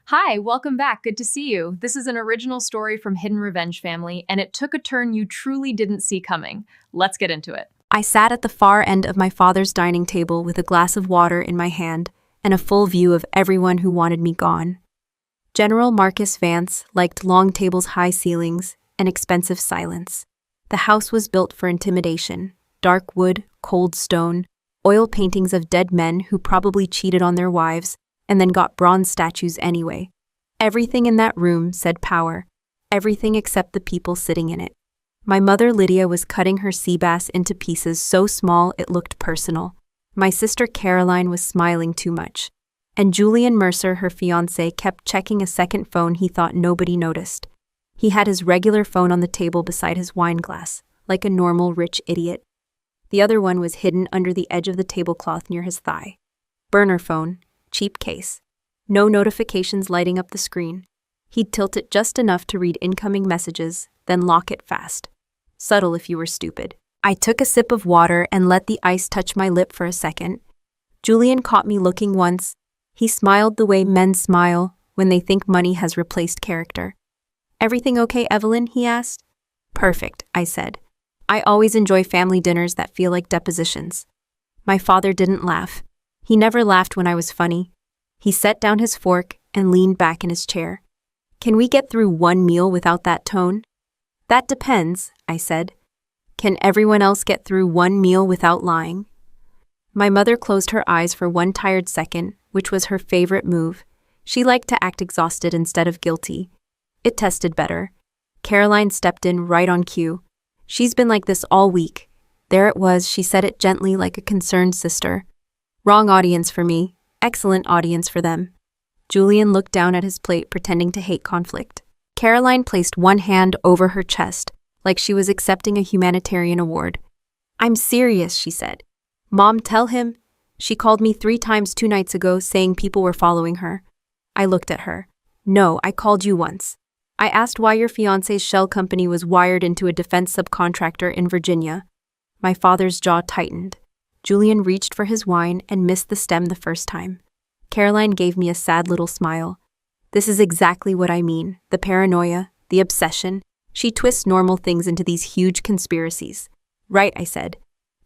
Hi, welcome back. Good to see you. This is an original story from Hidden Revenge Family, and it took a turn you truly didn't see coming. Let's get into it. I sat at the far end of my father's dining table with a glass of water in my hand and a full view of everyone who wanted me gone. General Marcus Vance liked long tables, high ceilings, and expensive silence. The house was built for intimidation: dark wood, cold stone, oil paintings of dead men who probably cheated on their wives and then got bronze statues anyway. Everything in that room said power, everything except the people sitting in it. My mother Lydia was cutting her sea bass into pieces so small it looked personal. My sister Caroline was smiling too much. And Julian Mercer, her fiancé, kept checking a second phone he thought nobody noticed. He had his regular phone on the table beside his wine glass, like a normal rich idiot. The other one was hidden under the edge of the tablecloth near his thigh. Burner phone, cheap case. No notifications lighting up the screen. He'd tilt it just enough to read incoming messages, then lock it fast. Subtle if you were stupid. I took a sip of water and let the ice touch my lip for a second. Julian caught me looking once. He smiled the way men smile when they think money has replaced character. "Everything okay, Evelyn?" he asked. "Perfect," I said. I always enjoy family dinners that feel like depositions. My father didn't laugh. He never laughed when I was funny. He set down his fork and leaned back in his chair. "Can we get through one meal without that tone?" "That depends," I said. "Can everyone else get through one meal without lying?" My mother closed her eyes for one tired second, which was her favorite move. She liked to act exhausted instead of guilty. It tested better. Caroline stepped in right on cue. "She's been like this all week." There it was, she said it gently like a concerned sister. Wrong audience for me, excellent audience for them. Julian looked down at his plate, pretending to hate conflict. Caroline placed one hand over her chest, like she was accepting a humanitarian award. "I'm serious," she said. "Mom, tell him. She called me 3 times 2 nights ago saying people were following her." I looked at her. "No, I called you once. I asked why your fiancé's shell company was wired into a defense subcontractor in Virginia." My father's jaw tightened. Julian reached for his wine and missed the stem the first time. Caroline gave me a sad little smile. "This is exactly what I mean. The paranoia, the obsession. She twists normal things into these huge conspiracies." "Right," I said.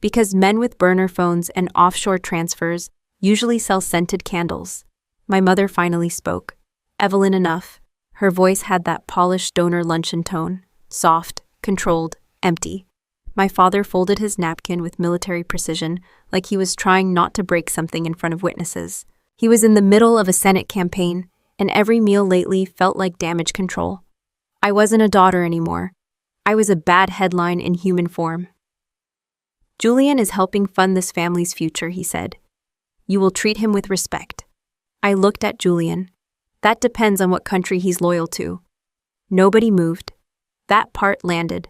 "Because men with burner phones and offshore transfers usually sell scented candles." My mother finally spoke. "Evelyn, enough." Her voice had that polished donor luncheon tone. Soft, controlled, empty. My father folded his napkin with military precision, like he was trying not to break something in front of witnesses. He was in the middle of a Senate campaign, and every meal lately felt like damage control. I wasn't a daughter anymore. I was a bad headline in human form. "Julian is helping fund this family's future," he said. "You will treat him with respect." I looked at Julian. "That depends on what country he's loyal to." Nobody moved. That part landed.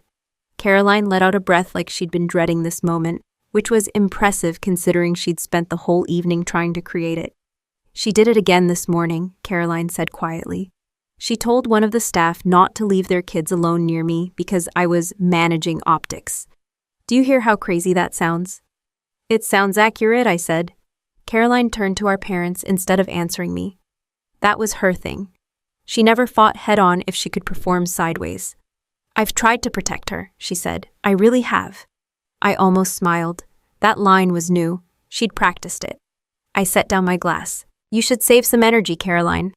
Caroline let out a breath like she'd been dreading this moment, which was impressive considering she'd spent the whole evening trying to create it. "She did it again this morning," Caroline said quietly. "She told one of the staff not to leave their kids alone near me because I was managing optics." Do you hear how crazy that sounds? "It sounds accurate," I said. Caroline turned to our parents instead of answering me. That was her thing. She never fought head-on if she could perform sideways. "I've tried to protect her," she said. "I really have." I almost smiled. That line was new. She'd practiced it. I set down my glass. "You should save some energy, Caroline."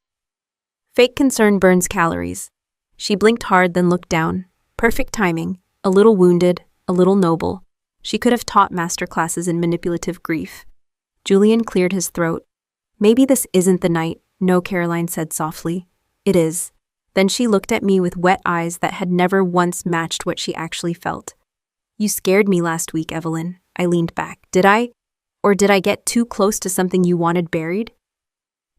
Fake concern burns calories. She blinked hard, then looked down. Perfect timing. A little wounded, a little noble. She could have taught master classes in manipulative grief. Julian cleared his throat. "Maybe this isn't the night," "No," Caroline said softly. "It is." Then she looked at me with wet eyes that had never once matched what she actually felt. "You scared me last week, Evelyn." I leaned back. "Did I? Or did I get too close to something you wanted buried?"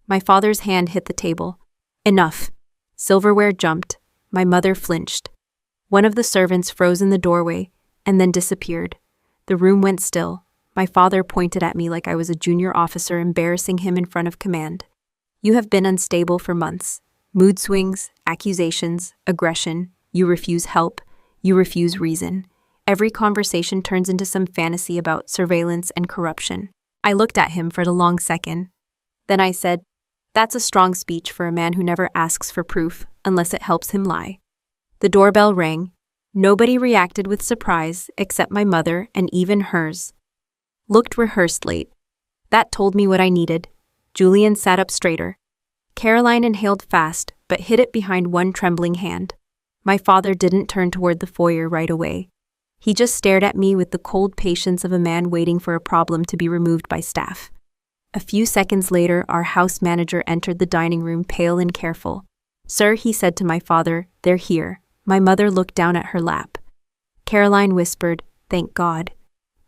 My father's hand hit the table. "Enough." Silverware jumped. My mother flinched. One of the servants froze in the doorway and then disappeared. The room went still. My father pointed at me like I was a junior officer embarrassing him in front of command. "You have been unstable for months. Mood swings, accusations, aggression. You refuse help. You refuse reason. Every conversation turns into some fantasy about surveillance and corruption." I looked at him for a long second. Then I said, That's a strong speech for a man who never asks for proof unless it helps him lie. The doorbell rang. Nobody reacted with surprise except my mother, and even hers looked rehearsed late. That told me what I needed. Julian sat up straighter. Caroline inhaled fast, but hid it behind one trembling hand. My father didn't turn toward the foyer right away. He just stared at me with the cold patience of a man waiting for a problem to be removed by staff. A few seconds later, our house manager entered the dining room, pale and careful. "Sir," he said to my father, "they're here." My mother looked down at her lap. Caroline whispered, "Thank God."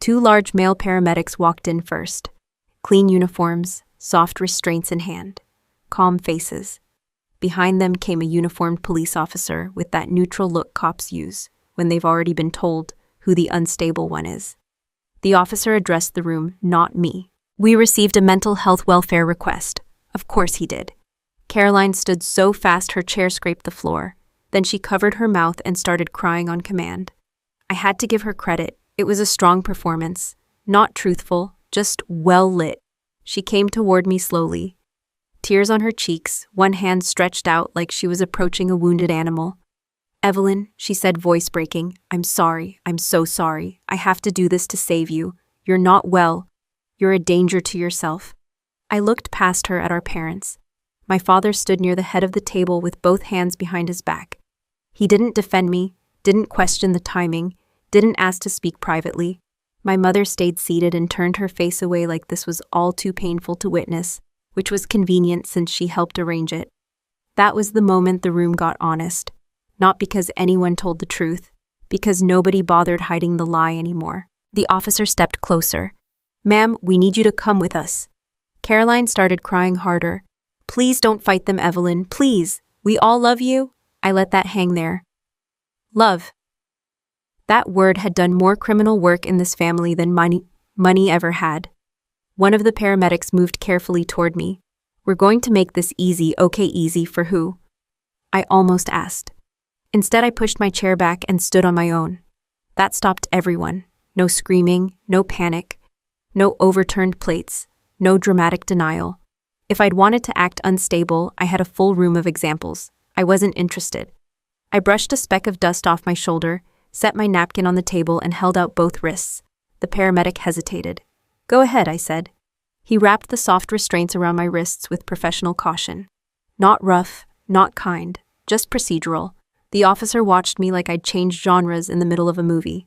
Two large male paramedics walked in first. Clean uniforms, soft restraints in hand, calm faces. Behind them came a uniformed police officer with that neutral look cops use when they've already been told who the unstable one is. The officer addressed the room, not me. "We received a mental health welfare request." Of course he did. Caroline stood so fast her chair scraped the floor. Then she covered her mouth and started crying on command. I had to give her credit. It was a strong performance. Not truthful, just well lit. She came toward me slowly. Tears on her cheeks, one hand stretched out like she was approaching a wounded animal. "Evelyn," she said, voice breaking, "I'm sorry. I'm so sorry. I have to do this to save you. You're not well. You're a danger to yourself." I looked past her at our parents. My father stood near the head of the table with both hands behind his back. He didn't defend me, didn't question the timing, didn't ask to speak privately. My mother stayed seated and turned her face away like this was all too painful to witness, which was convenient since she helped arrange it. That was the moment the room got honest. Not because anyone told the truth, because nobody bothered hiding the lie anymore. The officer stepped closer. "Ma'am, we need you to come with us." Caroline started crying harder. "Please don't fight them, Evelyn, please. We all love you." I let that hang there. Love. That word had done more criminal work in this family than money ever had. One of the paramedics moved carefully toward me. "We're going to make this easy, okay? Easy for who?" I almost asked. Instead, I pushed my chair back and stood on my own. That stopped everyone. No screaming, no panic, no overturned plates, no dramatic denial. If I'd wanted to act unstable, I had a full room of examples. I wasn't interested. I brushed a speck of dust off my shoulder, set my napkin on the table, and held out both wrists. The paramedic hesitated. "Go ahead," I said. He wrapped the soft restraints around my wrists with professional caution. Not rough, not kind, just procedural. The officer watched me like I'd changed genres in the middle of a movie.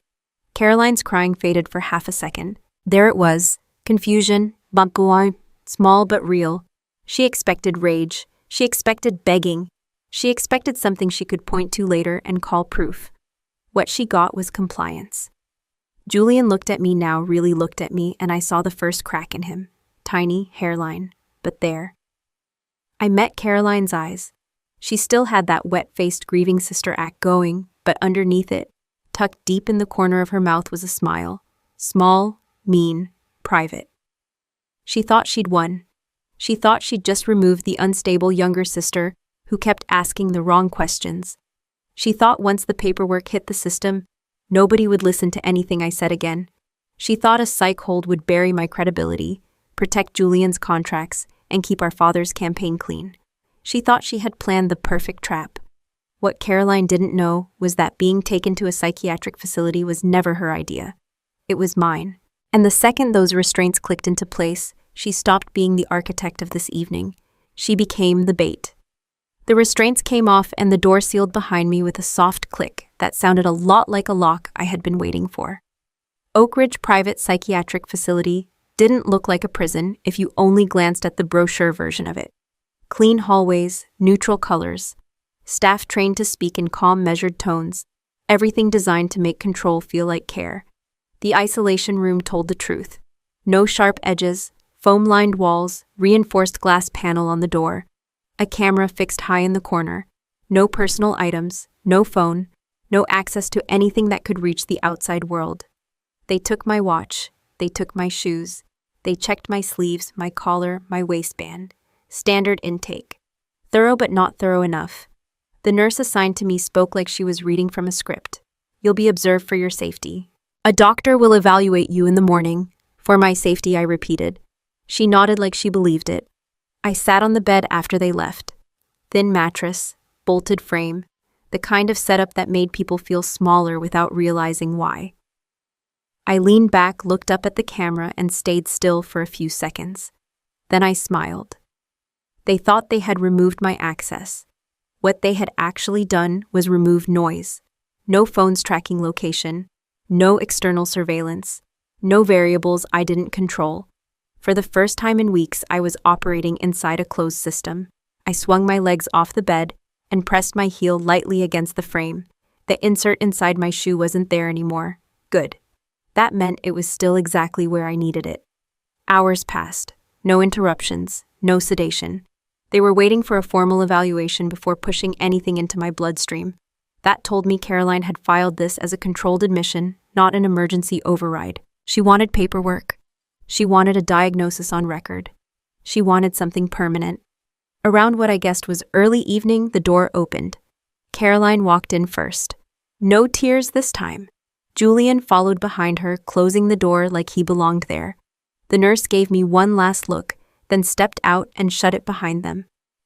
Caroline's crying faded for half a second. There it was. Confusion, bumpuai, small but real. She expected rage. She expected begging. She expected something she could point to later and call proof. What she got was compliance. Julian looked at me now, really looked at me, and I saw the first crack in him. Tiny hairline, but there. I met Caroline's eyes. She still had that wet-faced grieving sister act going, but underneath it, tucked deep in the corner of her mouth, was a smile. Small, mean, private. She thought she'd won. She thought she'd just removed the unstable younger sister who kept asking the wrong questions. She thought once the paperwork hit the system, nobody would listen to anything I said again. She thought a psych hold would bury my credibility, protect Julian's contracts, and keep our father's campaign clean. She thought she had planned the perfect trap. What Caroline didn't know was that being taken to a psychiatric facility was never her idea. It was mine. And the second those restraints clicked into place, she stopped being the architect of this evening. She became the bait. The restraints came off and the door sealed behind me with a soft click that sounded a lot like a lock I had been waiting for. Oak Ridge Private Psychiatric Facility didn't look like a prison if you only glanced at the brochure version of it. Clean hallways, neutral colors, staff trained to speak in calm, measured tones, everything designed to make control feel like care. The isolation room told the truth. No sharp edges, foam-lined walls, reinforced glass panel on the door, a camera fixed high in the corner, no personal items, no phone, no access to anything that could reach the outside world. They took my watch, they took my shoes, they checked my sleeves, my collar, my waistband. Standard intake. Thorough but not thorough enough. The nurse assigned to me spoke like she was reading from a script. "You'll be observed for your safety. A doctor will evaluate you in the morning." "For my safety," I repeated. She nodded like she believed it. I sat on the bed after they left. Thin mattress, bolted frame, the kind of setup that made people feel smaller without realizing why. I leaned back, looked up at the camera, and stayed still for a few seconds. Then I smiled. They thought they had removed my access. What they had actually done was remove noise. No phones tracking location, no external surveillance, no variables I didn't control. For the first time in weeks, I was operating inside a closed system. I swung my legs off the bed and pressed my heel lightly against the frame. The insert inside my shoe wasn't there anymore. Good. That meant it was still exactly where I needed it. Hours passed. No interruptions, no sedation. They were waiting for a formal evaluation before pushing anything into my bloodstream. That told me Caroline had filed this as a controlled admission, not an emergency override. She wanted paperwork. She wanted a diagnosis on record. She wanted something permanent. Around what I guessed was early evening, the door opened. Caroline walked in first. No tears this time. Julian followed behind her, closing the door like he belonged there. The nurse gave me one last look, then stepped out and shut it behind them.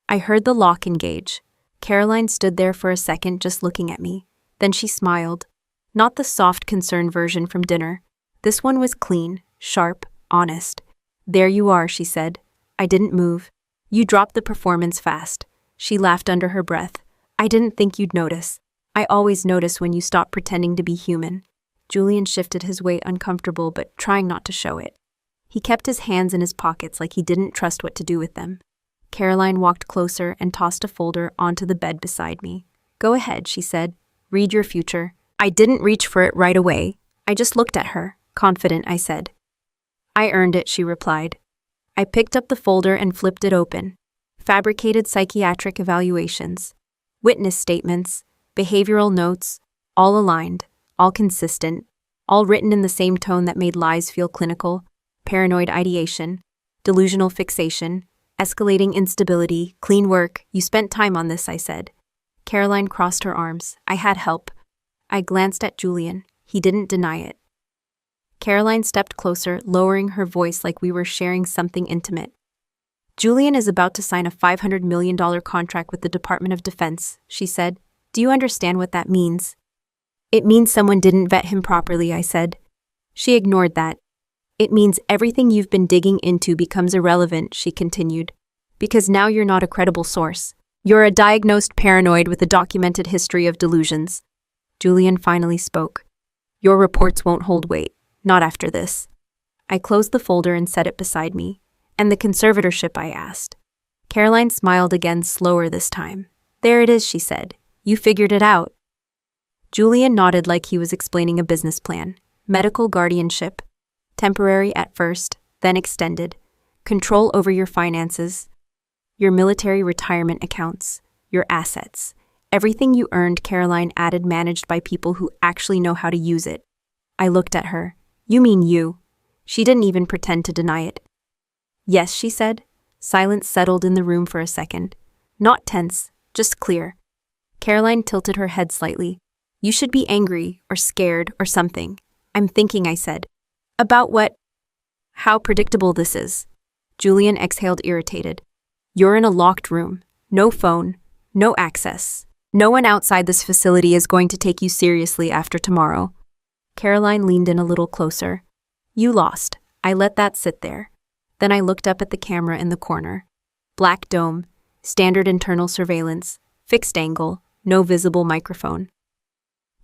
I heard the lock engage. Caroline stood there for a second just looking at me. Then she smiled. Not the soft, concerned version from dinner. This one was clean, sharp, honest. "There you are," she said. I didn't move. "You dropped the performance fast." She laughed under her breath. "I didn't think you'd notice. I always notice when you stop pretending to be human." Julian shifted his weight, uncomfortable but trying not to show it. He kept his hands in his pockets like he didn't trust what to do with them. Caroline walked closer and tossed a folder onto the bed beside me. "Go ahead," she said. "Read your future." I didn't reach for it right away. I just looked at her. "Confident," I said. "I earned it," she replied. I picked up the folder and flipped it open. Fabricated psychiatric evaluations, witness statements, behavioral notes, all aligned, all consistent, all written in the same tone that made lies feel clinical: paranoid ideation, delusional fixation, escalating instability, clean work. "You spent time on this," I said. Caroline crossed her arms. "I had help." I glanced at Julian. He didn't deny it. Caroline stepped closer, lowering her voice like we were sharing something intimate. "Julian is about to sign a $500 million contract with the Department of Defense," she said. "Do you understand what that means?" "It means someone didn't vet him properly," I said. She ignored that. "It means everything you've been digging into becomes irrelevant," she continued, "because now you're not a credible source. You're a diagnosed paranoid with a documented history of delusions." Julian finally spoke. "Your reports won't hold weight. Not after this." I closed the folder and set it beside me. "And the conservatorship?" I asked. Caroline smiled again, slower this time. "There it is," she said. "You figured it out." Julian nodded like he was explaining a business plan. "Medical guardianship. Temporary at first, then extended. Control over your finances, your military retirement accounts, your assets. Everything you earned," Caroline added, "managed by people who actually know how to use it." I looked at her. "You mean you?" She didn't even pretend to deny it. "Yes," she said. Silence settled in the room for a second. Not tense, just clear. Caroline tilted her head slightly. "You should be angry or scared or something." "I'm thinking," I said. "About what?" "How predictable this is." Julian exhaled, irritated. "You're in a locked room. No phone. No access. No one outside this facility is going to take you seriously after tomorrow." Caroline leaned in a little closer. "You lost." I let that sit there. Then I looked up at the camera in the corner. Black dome, standard internal surveillance, fixed angle, no visible microphone.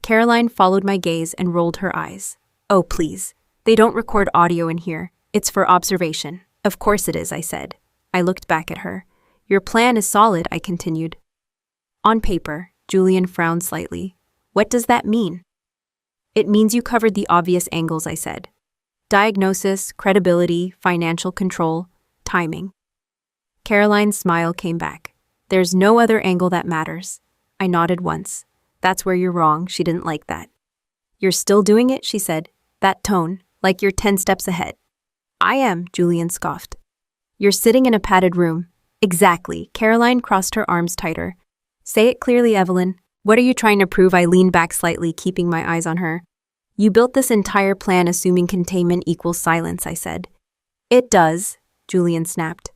Caroline followed my gaze and rolled her eyes. "Oh, please. They don't record audio in here. It's for observation." "Of course it is," I said. I looked back at her. "Your plan is solid," I continued. "On paper." Julian frowned slightly. "What does that mean?" "It means you covered the obvious angles," I said. "Diagnosis, credibility, financial control, timing." Caroline's smile came back. "There's no other angle that matters." I nodded once. "That's where you're wrong." She didn't like that. "You're still doing it," she said. That tone, like you're 10 steps ahead. "I am," Julian scoffed. "You're sitting in a padded room." "Exactly." Caroline crossed her arms tighter. "Say it clearly, Evelyn. What are you trying to prove?" I leaned back slightly, keeping my eyes on her. "You built this entire plan assuming containment equals silence," I said. "It does," Julian snapped.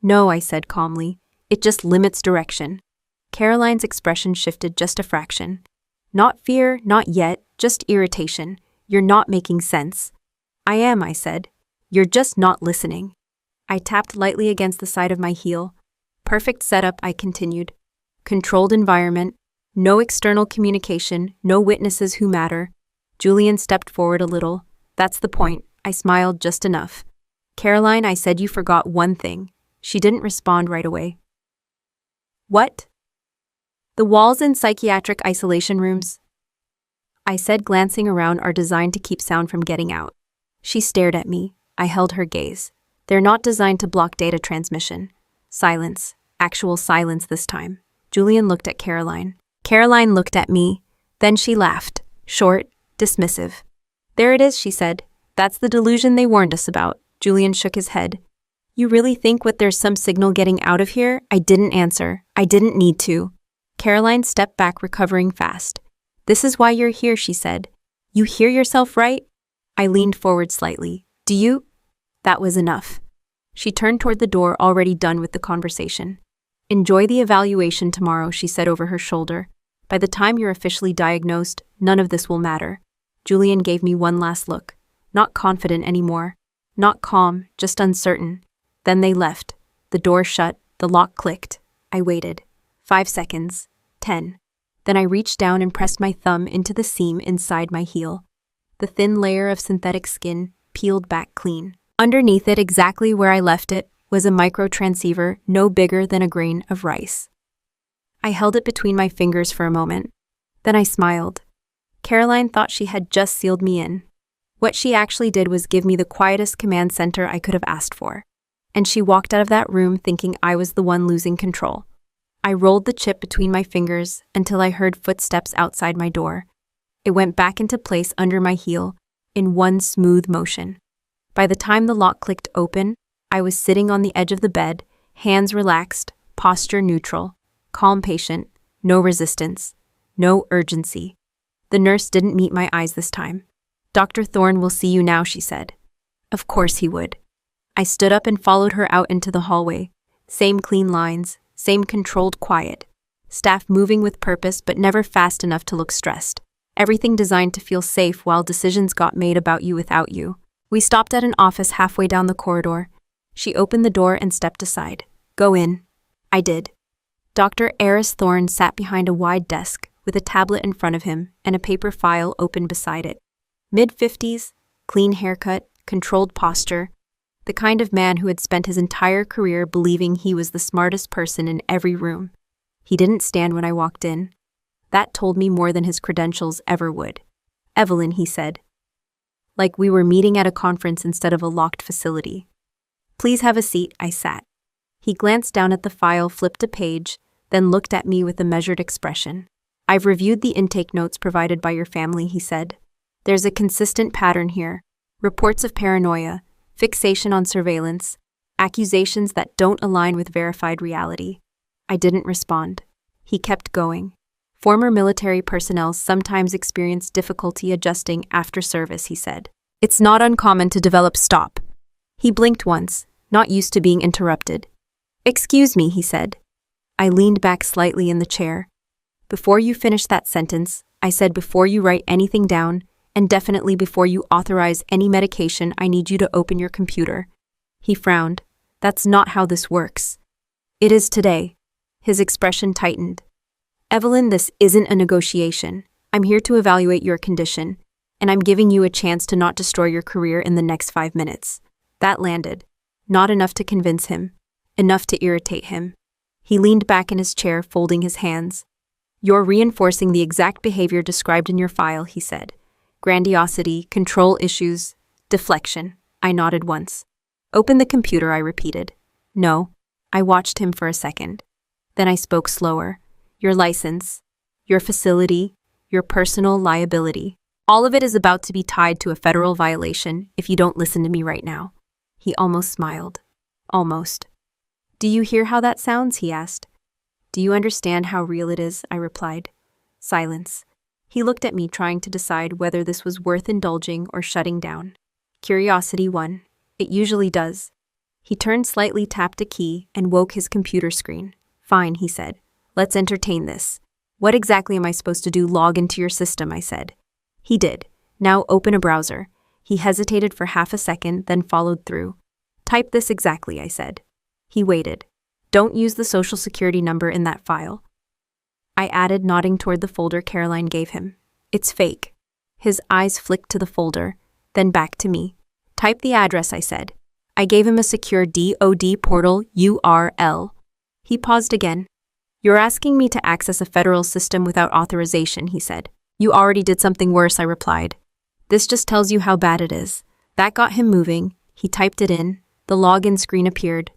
No, I said calmly. It just limits direction. Caroline's expression shifted just a fraction. Not fear, not yet, just irritation. You're not making sense. I am, I said. You're just not listening. I tapped lightly against the side of my heel. Perfect setup, I continued. Controlled environment. No external communication, no witnesses who matter. Julian stepped forward a little. That's the point. I smiled just enough. Caroline, I said you forgot one thing. She didn't respond right away. What? The walls in psychiatric isolation rooms? I said, glancing around, are designed to keep sound from getting out. She stared at me. I held her gaze. They're not designed to block data transmission. Silence. Actual silence this time. Julian looked at Caroline. Caroline looked at me. Then she laughed. Short, dismissive. There it is, she said. That's the delusion they warned us about. Julian shook his head. You really think there's some signal getting out of here? I didn't answer. I didn't need to. Caroline stepped back, recovering fast. This is why you're here, she said. You hear yourself, right? I leaned forward slightly. Do you? That was enough. She turned toward the door, already done with the conversation. Enjoy the evaluation tomorrow, she said over her shoulder. By the time you're officially diagnosed, none of this will matter. Julian gave me one last look. Not confident anymore. Not calm, just uncertain. Then they left. The door shut, the lock clicked. I waited. 5 seconds. 10. Then I reached down and pressed my thumb into the seam inside my heel. The thin layer of synthetic skin peeled back clean. Underneath it, exactly where I left it, was a microtransceiver no bigger than a grain of rice. I held it between my fingers for a moment. Then I smiled. Caroline thought she had just sealed me in. What she actually did was give me the quietest command center I could have asked for. And she walked out of that room thinking I was the one losing control. I rolled the chip between my fingers until I heard footsteps outside my door. It went back into place under my heel in one smooth motion. By the time the lock clicked open, I was sitting on the edge of the bed, hands relaxed, posture neutral, calm patient, no resistance, no urgency. The nurse didn't meet my eyes this time. Dr. Thorne will see you now, she said. Of course he would. I stood up and followed her out into the hallway. Same clean lines, same controlled quiet. Staff moving with purpose but never fast enough to look stressed. Everything designed to feel safe while decisions got made about you without you. We stopped at an office halfway down the corridor. She opened the door and stepped aside. Go in. I did. Dr. Eris Thorne sat behind a wide desk with a tablet in front of him and a paper file open beside it. Mid-50s, clean haircut, controlled posture. The kind of man who had spent his entire career believing he was the smartest person in every room. He didn't stand when I walked in. That told me more than his credentials ever would. Evelyn, he said. Like we were meeting at a conference instead of a locked facility. Please have a seat, I sat. He glanced down at the file, flipped a page, then looked at me with a measured expression. I've reviewed the intake notes provided by your family, he said. There's a consistent pattern here. Reports of paranoia, fixation on surveillance, accusations that don't align with verified reality. I didn't respond. He kept going. Former military personnel sometimes experience difficulty adjusting after service, he said. It's not uncommon to develop stop. He blinked once, not used to being interrupted. Excuse me, he said. I leaned back slightly in the chair. Before you finish that sentence, I said before you write anything down, and definitely before you authorize any medication, I need you to open your computer. He frowned. That's not how this works. It is today. His expression tightened. Evelyn, this isn't a negotiation. I'm here to evaluate your condition, and I'm giving you a chance to not destroy your career in the next 5 minutes. That landed. Not enough to convince him. Enough to irritate him. He leaned back in his chair, folding his hands. You're reinforcing the exact behavior described in your file, he said. Grandiosity, control issues, deflection. I nodded once. Open the computer, I repeated. No. I watched him for a second. Then I spoke slower. Your license, your facility, your personal liability. All of it is about to be tied to a federal violation if you don't listen to me right now. He almost smiled. Almost. Do you hear how that sounds? He asked. Do you understand how real it is? I replied. Silence. He looked at me, trying to decide whether this was worth indulging or shutting down. Curiosity won. It usually does. He turned slightly, tapped a key, and woke his computer screen. Fine, he said. Let's entertain this. What exactly am I supposed to do? Log into your system, I said. He did. Now open a browser. He hesitated for half a second, then followed through. Type this exactly, I said. He waited. Don't use the social security number in that file. I added, nodding toward the folder Caroline gave him. It's fake. His eyes flicked to the folder, then back to me. Type the address, I said. I gave him a secure DoD portal URL. He paused again. You're asking me to access a federal system without authorization, he said. You already did something worse, I replied. This just tells you how bad it is. That got him moving. He typed it in. The login screen appeared.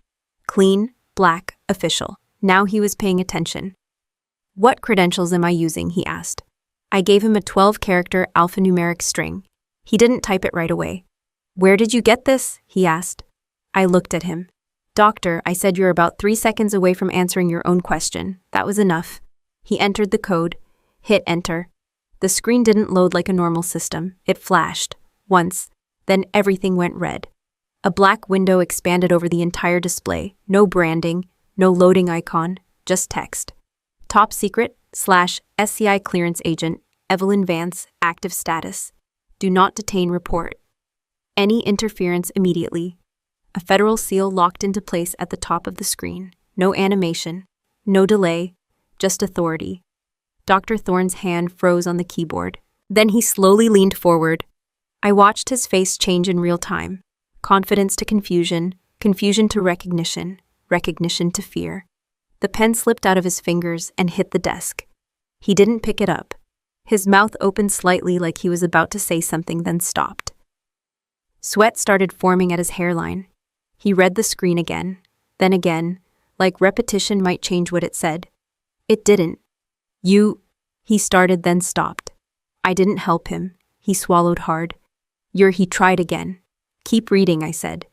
Clean, black, official. Now he was paying attention. What credentials am I using? He asked. I gave him a 12-character alphanumeric string. He didn't type it right away. Where did you get this? He asked. I looked at him. Doctor, I said you're about 3 seconds away from answering your own question. That was enough. He entered the code. Hit enter. The screen didn't load like a normal system. It flashed. Once. Then everything went red. A black window expanded over the entire display. No branding, no loading icon, just text. Top secret / SCI clearance agent, Evelyn Vance, active status. Do not detain report. Any interference immediately. A federal seal locked into place at the top of the screen. No animation, no delay, just authority. Dr. Thorne's hand froze on the keyboard. Then he slowly leaned forward. I watched his face change in real time. Confidence to confusion, confusion to recognition, recognition to fear. The pen slipped out of his fingers and hit the desk. He didn't pick it up. His mouth opened slightly like he was about to say something, then stopped. Sweat started forming at his hairline. He read the screen again, then again, like repetition might change what it said. It didn't. He started, then stopped. I didn't help him. He swallowed hard. He tried again. Keep reading, I said.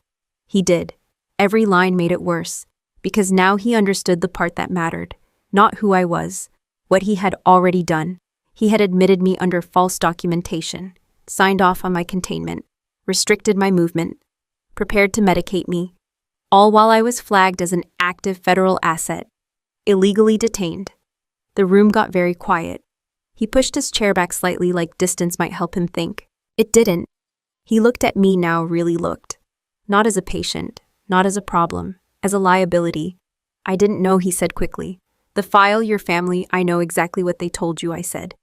He did. Every line made it worse, because now he understood the part that mattered, not who I was, what he had already done. He had admitted me under false documentation, signed off on my containment, restricted my movement, prepared to medicate me, all while I was flagged as an active federal asset, illegally detained. The room got very quiet. He pushed his chair back slightly like distance might help him think. It didn't. He looked at me now, really looked. Not as a patient, not as a problem, as a liability. I didn't know, he said quickly. The file, your family, I know exactly what they told you, I said.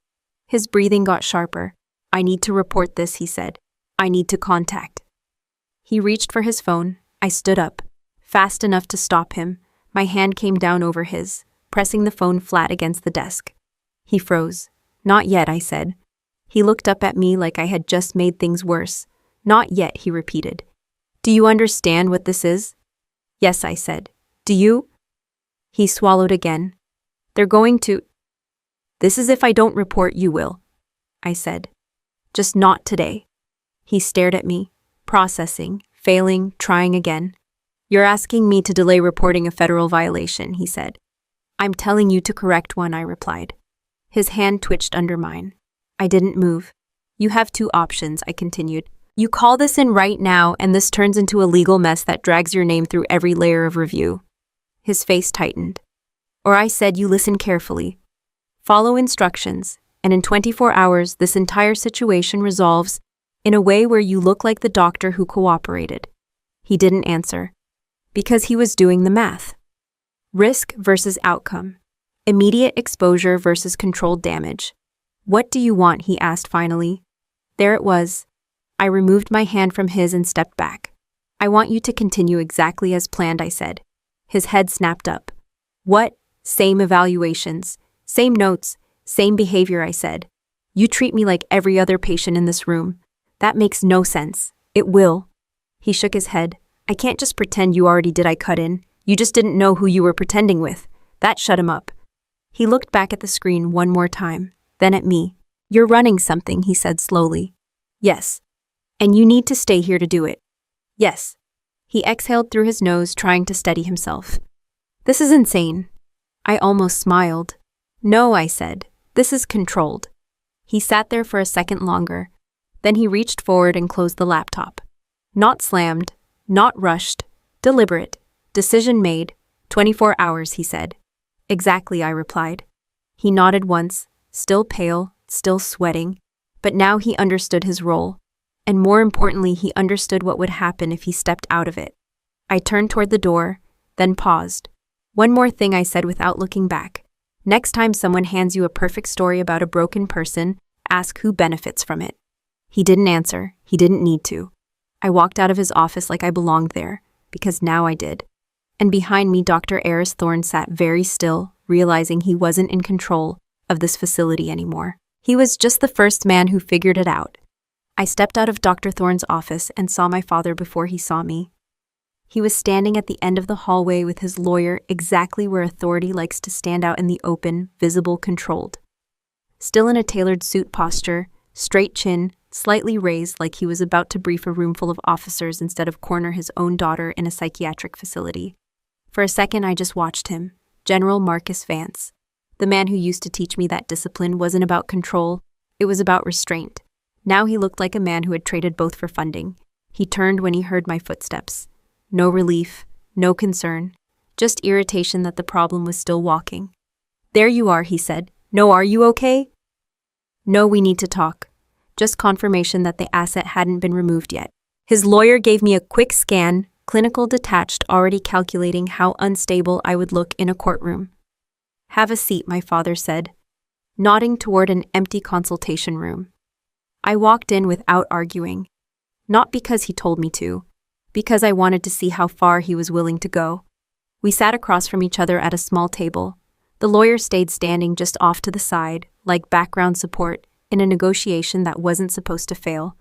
His breathing got sharper. I need to report this, he said. I need to contact. He reached for his phone. I stood up, fast enough to stop him. My hand came down over his, pressing the phone flat against the desk. He froze. Not yet, I said. He looked up at me like I had just made things worse. Not yet, he repeated. Do you understand what this is? Yes, I said. Do you? He swallowed again. They're going to. This is if I don't report, you will, I said. Just not today. He stared at me, processing, failing, trying again. You're asking me to delay reporting a federal violation, he said. I'm telling you to correct one, I replied. His hand twitched under mine. I didn't move. You have two options, I continued. You call this in right now, and this turns into a legal mess that drags your name through every layer of review. His face tightened. Or I said, you listen carefully. Follow instructions, and in 24 hours, this entire situation resolves in a way where you look like the doctor who cooperated. He didn't answer. Because he was doing the math. Risk versus outcome. Immediate exposure versus controlled damage. What do you want? He asked finally. There it was. I removed my hand from his and stepped back. I want you to continue exactly as planned, I said. His head snapped up. What? Same evaluations, same notes, same behavior, I said. You treat me like every other patient in this room. That makes no sense. It will. He shook his head. I can't just pretend you already did, I cut in. You just didn't know who you were pretending with. That shut him up. He looked back at the screen one more time, then at me. You're running something, he said slowly. Yes. And you need to stay here to do it. Yes. He exhaled through his nose, trying to steady himself. This is insane. I almost smiled. No, I said. This is controlled. He sat there for a second longer. Then he reached forward and closed the laptop. Not slammed, not rushed, Deliberate. Decision made. 24 hours, he said. Exactly, I replied. He nodded once, still pale, still sweating, but now he understood his role. And more importantly, he understood what would happen if he stepped out of it. I turned toward the door, then paused. One more thing, I said without looking back. Next time someone hands you a perfect story about a broken person, ask who benefits from it. He didn't answer. He didn't need to. I walked out of his office like I belonged there, because now I did. And behind me, Dr. Eris Thorne sat very still, realizing he wasn't in control of this facility anymore. He was just the first man who figured it out. I stepped out of Dr. Thorne's office and saw my father before he saw me. He was standing at the end of the hallway with his lawyer, exactly where authority likes to stand out in the open, visible, controlled. Still in a tailored suit posture, straight chin, slightly raised like he was about to brief a room full of officers instead of corner his own daughter in a psychiatric facility. For a second, I just watched him, General Marcus Vance. The man who used to teach me that discipline wasn't about control, it was about restraint. Now he looked like a man who had traded both for funding. He turned when he heard my footsteps. No relief, no concern, just irritation that the problem was still walking. There you are, he said. No, are you okay? No, we need to talk. Just confirmation that the asset hadn't been removed yet. His lawyer gave me a quick scan, clinical detached, already calculating how unstable I would look in a courtroom. Have a seat, my father said, nodding toward an empty consultation room. I walked in without arguing. Not because he told me to, because I wanted to see how far he was willing to go. We sat across from each other at a small table. The lawyer stayed standing just off to the side, like background support, in a negotiation that wasn't supposed to fail.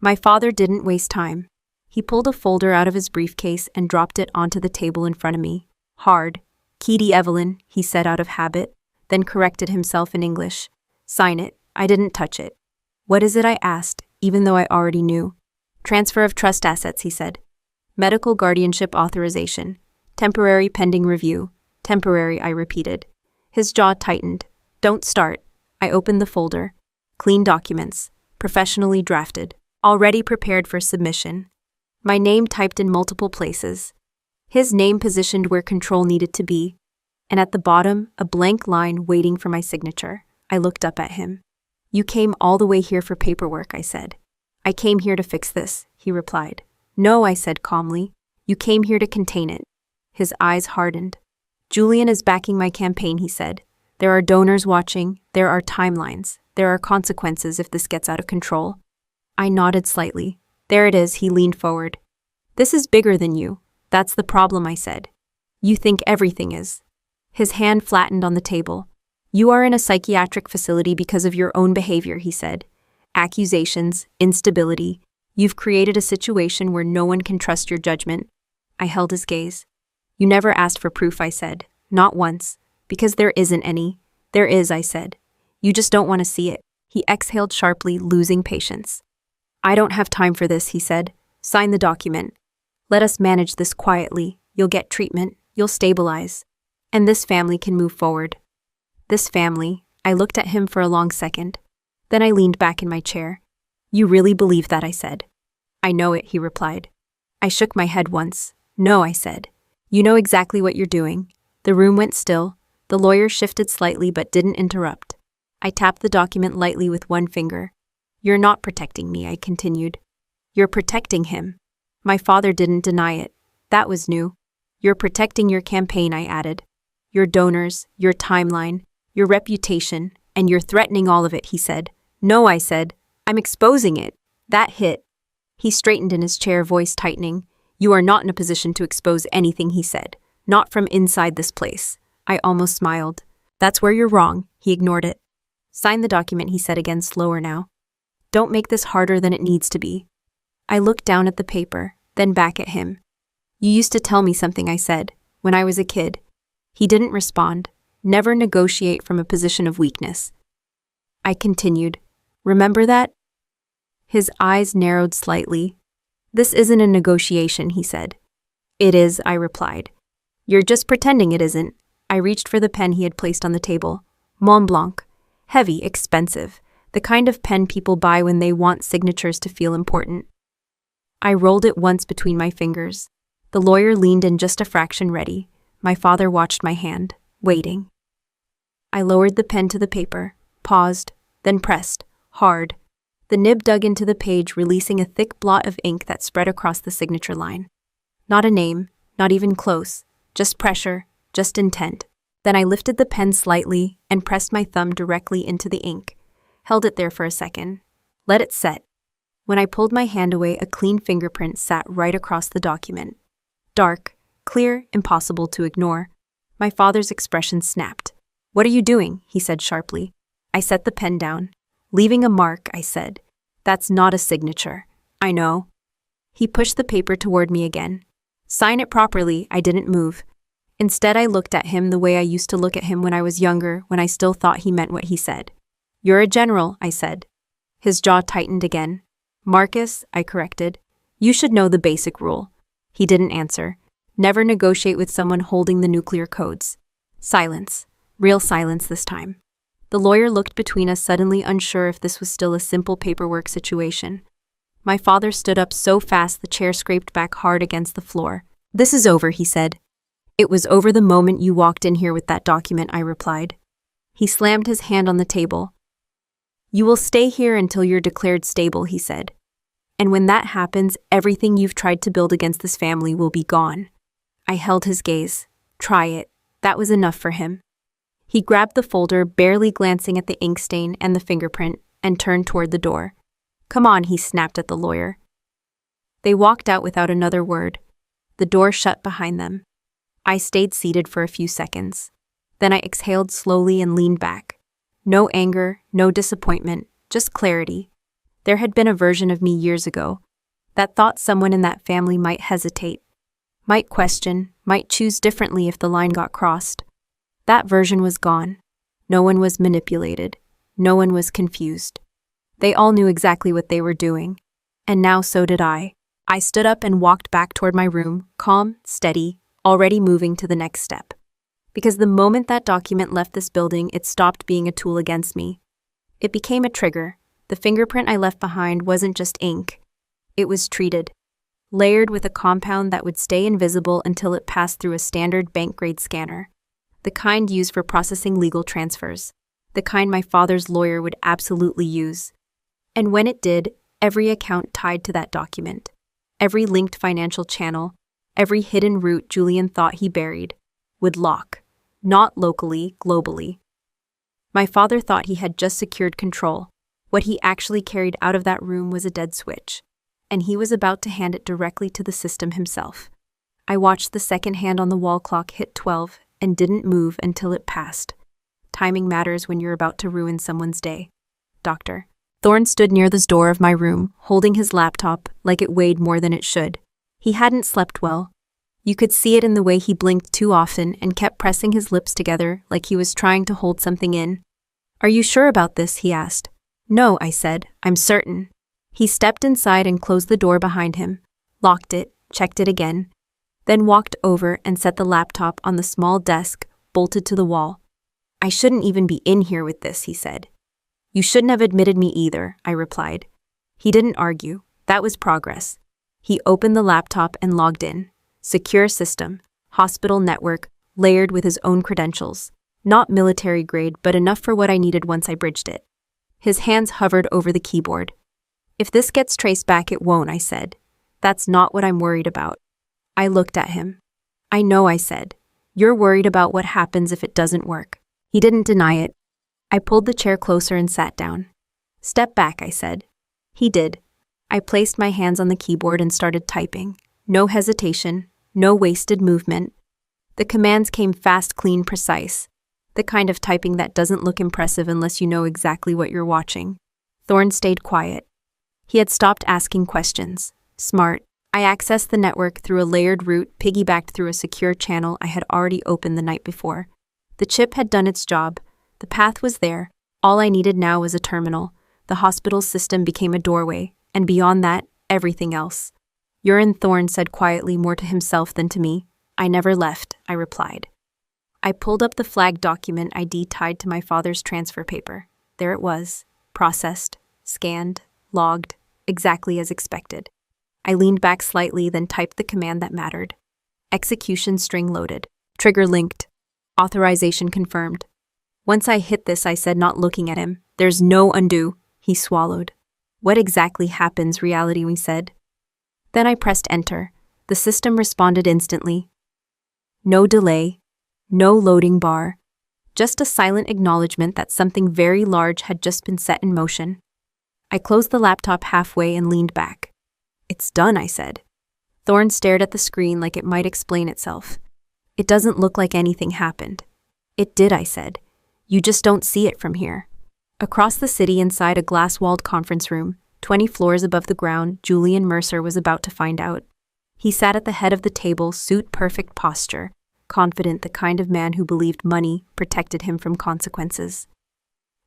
My father didn't waste time. He pulled a folder out of his briefcase and dropped it onto the table in front of me. Hard. Keedy Evelyn, he said out of habit, then corrected himself in English. Sign it. I didn't touch it. What is it? I asked, even though I already knew. Transfer of trust assets, he said. Medical guardianship authorization. Temporary pending review. Temporary, I repeated. His jaw tightened. Don't start. I opened the folder. Clean documents. Professionally drafted. Already prepared for submission. My name typed in multiple places. His name positioned where control needed to be. And at the bottom, a blank line waiting for my signature. I looked up at him. You came all the way here for paperwork, I said. I came here to fix this, he replied. No, I said calmly. You came here to contain it. His eyes hardened. Julian is backing my campaign, he said. There are donors watching, there are timelines, there are consequences if this gets out of control. I nodded slightly. There it is, he leaned forward. This is bigger than you. That's the problem, I said. You think everything is. His hand flattened on the table. You are in a psychiatric facility because of your own behavior, he said. Accusations, instability. You've created a situation where no one can trust your judgment. I held his gaze. You never asked for proof, I said. Not once. Because there isn't any. There is, I said. You just don't want to see it. He exhaled sharply, losing patience. I don't have time for this, he said. Sign the document. Let us manage this quietly. You'll get treatment. You'll stabilize. And this family can move forward. This family. I looked at him for a long second. Then I leaned back in my chair. You really believe that, I said. I know it, he replied. I shook my head once. No, I said. You know exactly what you're doing. The room went still. The lawyer shifted slightly but didn't interrupt. I tapped the document lightly with one finger. You're not protecting me, I continued. You're protecting him. My father didn't deny it. That was new. You're protecting your campaign, I added. Your donors, your timeline, your reputation, and you're threatening all of it, he said. No, I said. I'm exposing it. That hit. He straightened in his chair, voice tightening. You are not in a position to expose anything, he said. Not from inside this place. I almost smiled. That's where you're wrong. He ignored it. Sign the document, he said again, slower now. Don't make this harder than it needs to be. I looked down at the paper, then back at him. You used to tell me something, I said, when I was a kid. He didn't respond. Never negotiate from a position of weakness. I continued. Remember that? His eyes narrowed slightly. This isn't a negotiation, he said. It is, I replied. You're just pretending it isn't. I reached for the pen he had placed on the table. Mont Blanc. Heavy, expensive. The kind of pen people buy when they want signatures to feel important. I rolled it once between my fingers. The lawyer leaned in just a fraction ready. My father watched my hand, waiting. I lowered the pen to the paper, paused, then pressed, hard. The nib dug into the page, releasing a thick blot of ink that spread across the signature line. Not a name, not even close, just pressure, just intent. Then I lifted the pen slightly and pressed my thumb directly into the ink, held it there for a second, let it set. When I pulled my hand away, a clean fingerprint sat right across the document. Dark, clear, impossible to ignore. My father's expression snapped. "What are you doing?" he said sharply. I set the pen down. "Leaving a mark," I said. "That's not a signature." "I know." He pushed the paper toward me again. "Sign it properly." I didn't move. Instead, I looked at him the way I used to look at him when I was younger, when I still thought he meant what he said. "You're a general," I said. His jaw tightened again. "Marcus," I corrected. "You should know the basic rule." He didn't answer. Never negotiate with someone holding the nuclear codes. Silence. Real silence this time. The lawyer looked between us, suddenly unsure if this was still a simple paperwork situation. My father stood up so fast the chair scraped back hard against the floor. "This is over," he said. "It was over the moment you walked in here with that document," I replied. He slammed his hand on the table. "You will stay here until you're declared stable," he said. "And when that happens, everything you've tried to build against this family will be gone." I held his gaze. Try it. That was enough for him. He grabbed the folder, barely glancing at the ink stain and the fingerprint, and turned toward the door. "Come on," he snapped at the lawyer. They walked out without another word. The door shut behind them. I stayed seated for a few seconds. Then I exhaled slowly and leaned back. No anger, no disappointment, just clarity. There had been a version of me years ago that thought someone in that family might hesitate, might question, might choose differently if the line got crossed. That version was gone. No one was manipulated. No one was confused. They all knew exactly what they were doing. And now so did I. I stood up and walked back toward my room, calm, steady, already moving to the next step. Because the moment that document left this building, it stopped being a tool against me. It became a trigger. The fingerprint I left behind wasn't just ink. It was treated, layered with a compound that would stay invisible until it passed through a standard bank-grade scanner. The kind used for processing legal transfers. The kind my father's lawyer would absolutely use. And when it did, every account tied to that document, every linked financial channel, every hidden route Julian thought he buried, would lock. Not locally, globally. My father thought he had just secured control. What he actually carried out of that room was a dead switch, and he was about to hand it directly to the system himself. I watched the second hand on the wall clock hit 12 and didn't move until it passed. Timing matters when you're about to ruin someone's day. Doctor. Thorne stood near the door of my room, holding his laptop like it weighed more than it should. He hadn't slept well. You could see it in the way he blinked too often and kept pressing his lips together like he was trying to hold something in. "Are you sure about this?" he asked. "No," I said. "I'm certain." He stepped inside and closed the door behind him, locked it, checked it again, then walked over and set the laptop on the small desk, bolted to the wall. "I shouldn't even be in here with this," he said. "You shouldn't have admitted me either," I replied. He didn't argue. That was progress. He opened the laptop and logged in. Secure system, hospital network, layered with his own credentials. Not military grade, but enough for what I needed once I bridged it. His hands hovered over the keyboard. "If this gets traced back, it won't," I said. "That's not what I'm worried about." I looked at him. "I know," I said. "You're worried about what happens if it doesn't work." He didn't deny it. I pulled the chair closer and sat down. "Step back," I said. He did. I placed my hands on the keyboard and started typing. No hesitation, no wasted movement. The commands came fast, clean, precise. The kind of typing that doesn't look impressive unless you know exactly what you're watching. Thorne stayed quiet. He had stopped asking questions. Smart. I accessed the network through a layered route, piggybacked through a secure channel I had already opened the night before. The chip had done its job. The path was there. All I needed now was a terminal. The hospital's system became a doorway, and beyond that, everything else. Urin, Thorne said quietly, more to himself than to me. "I never left," I replied. I pulled up the flagged document ID tied to my father's transfer paper. There it was, processed, scanned, logged, exactly as expected. I leaned back slightly, then typed the command that mattered. Execution string loaded. Trigger linked. Authorization confirmed. Once I hit this, I said, not looking at him. There's no undo. He swallowed. What exactly happens, reality, we said. Then I pressed enter. The system responded instantly. No delay. No loading bar. Just a silent acknowledgement that something very large had just been set in motion. I closed the laptop halfway and leaned back. It's done, I said. Thorne stared at the screen like it might explain itself. It doesn't look like anything happened. It did, I said. You just don't see it from here. Across the city, inside a glass-walled conference room, 20 floors above the ground, Julian Mercer was about to find out. He sat at the head of the table, suit-perfect posture, confident, the kind of man who believed money protected him from consequences.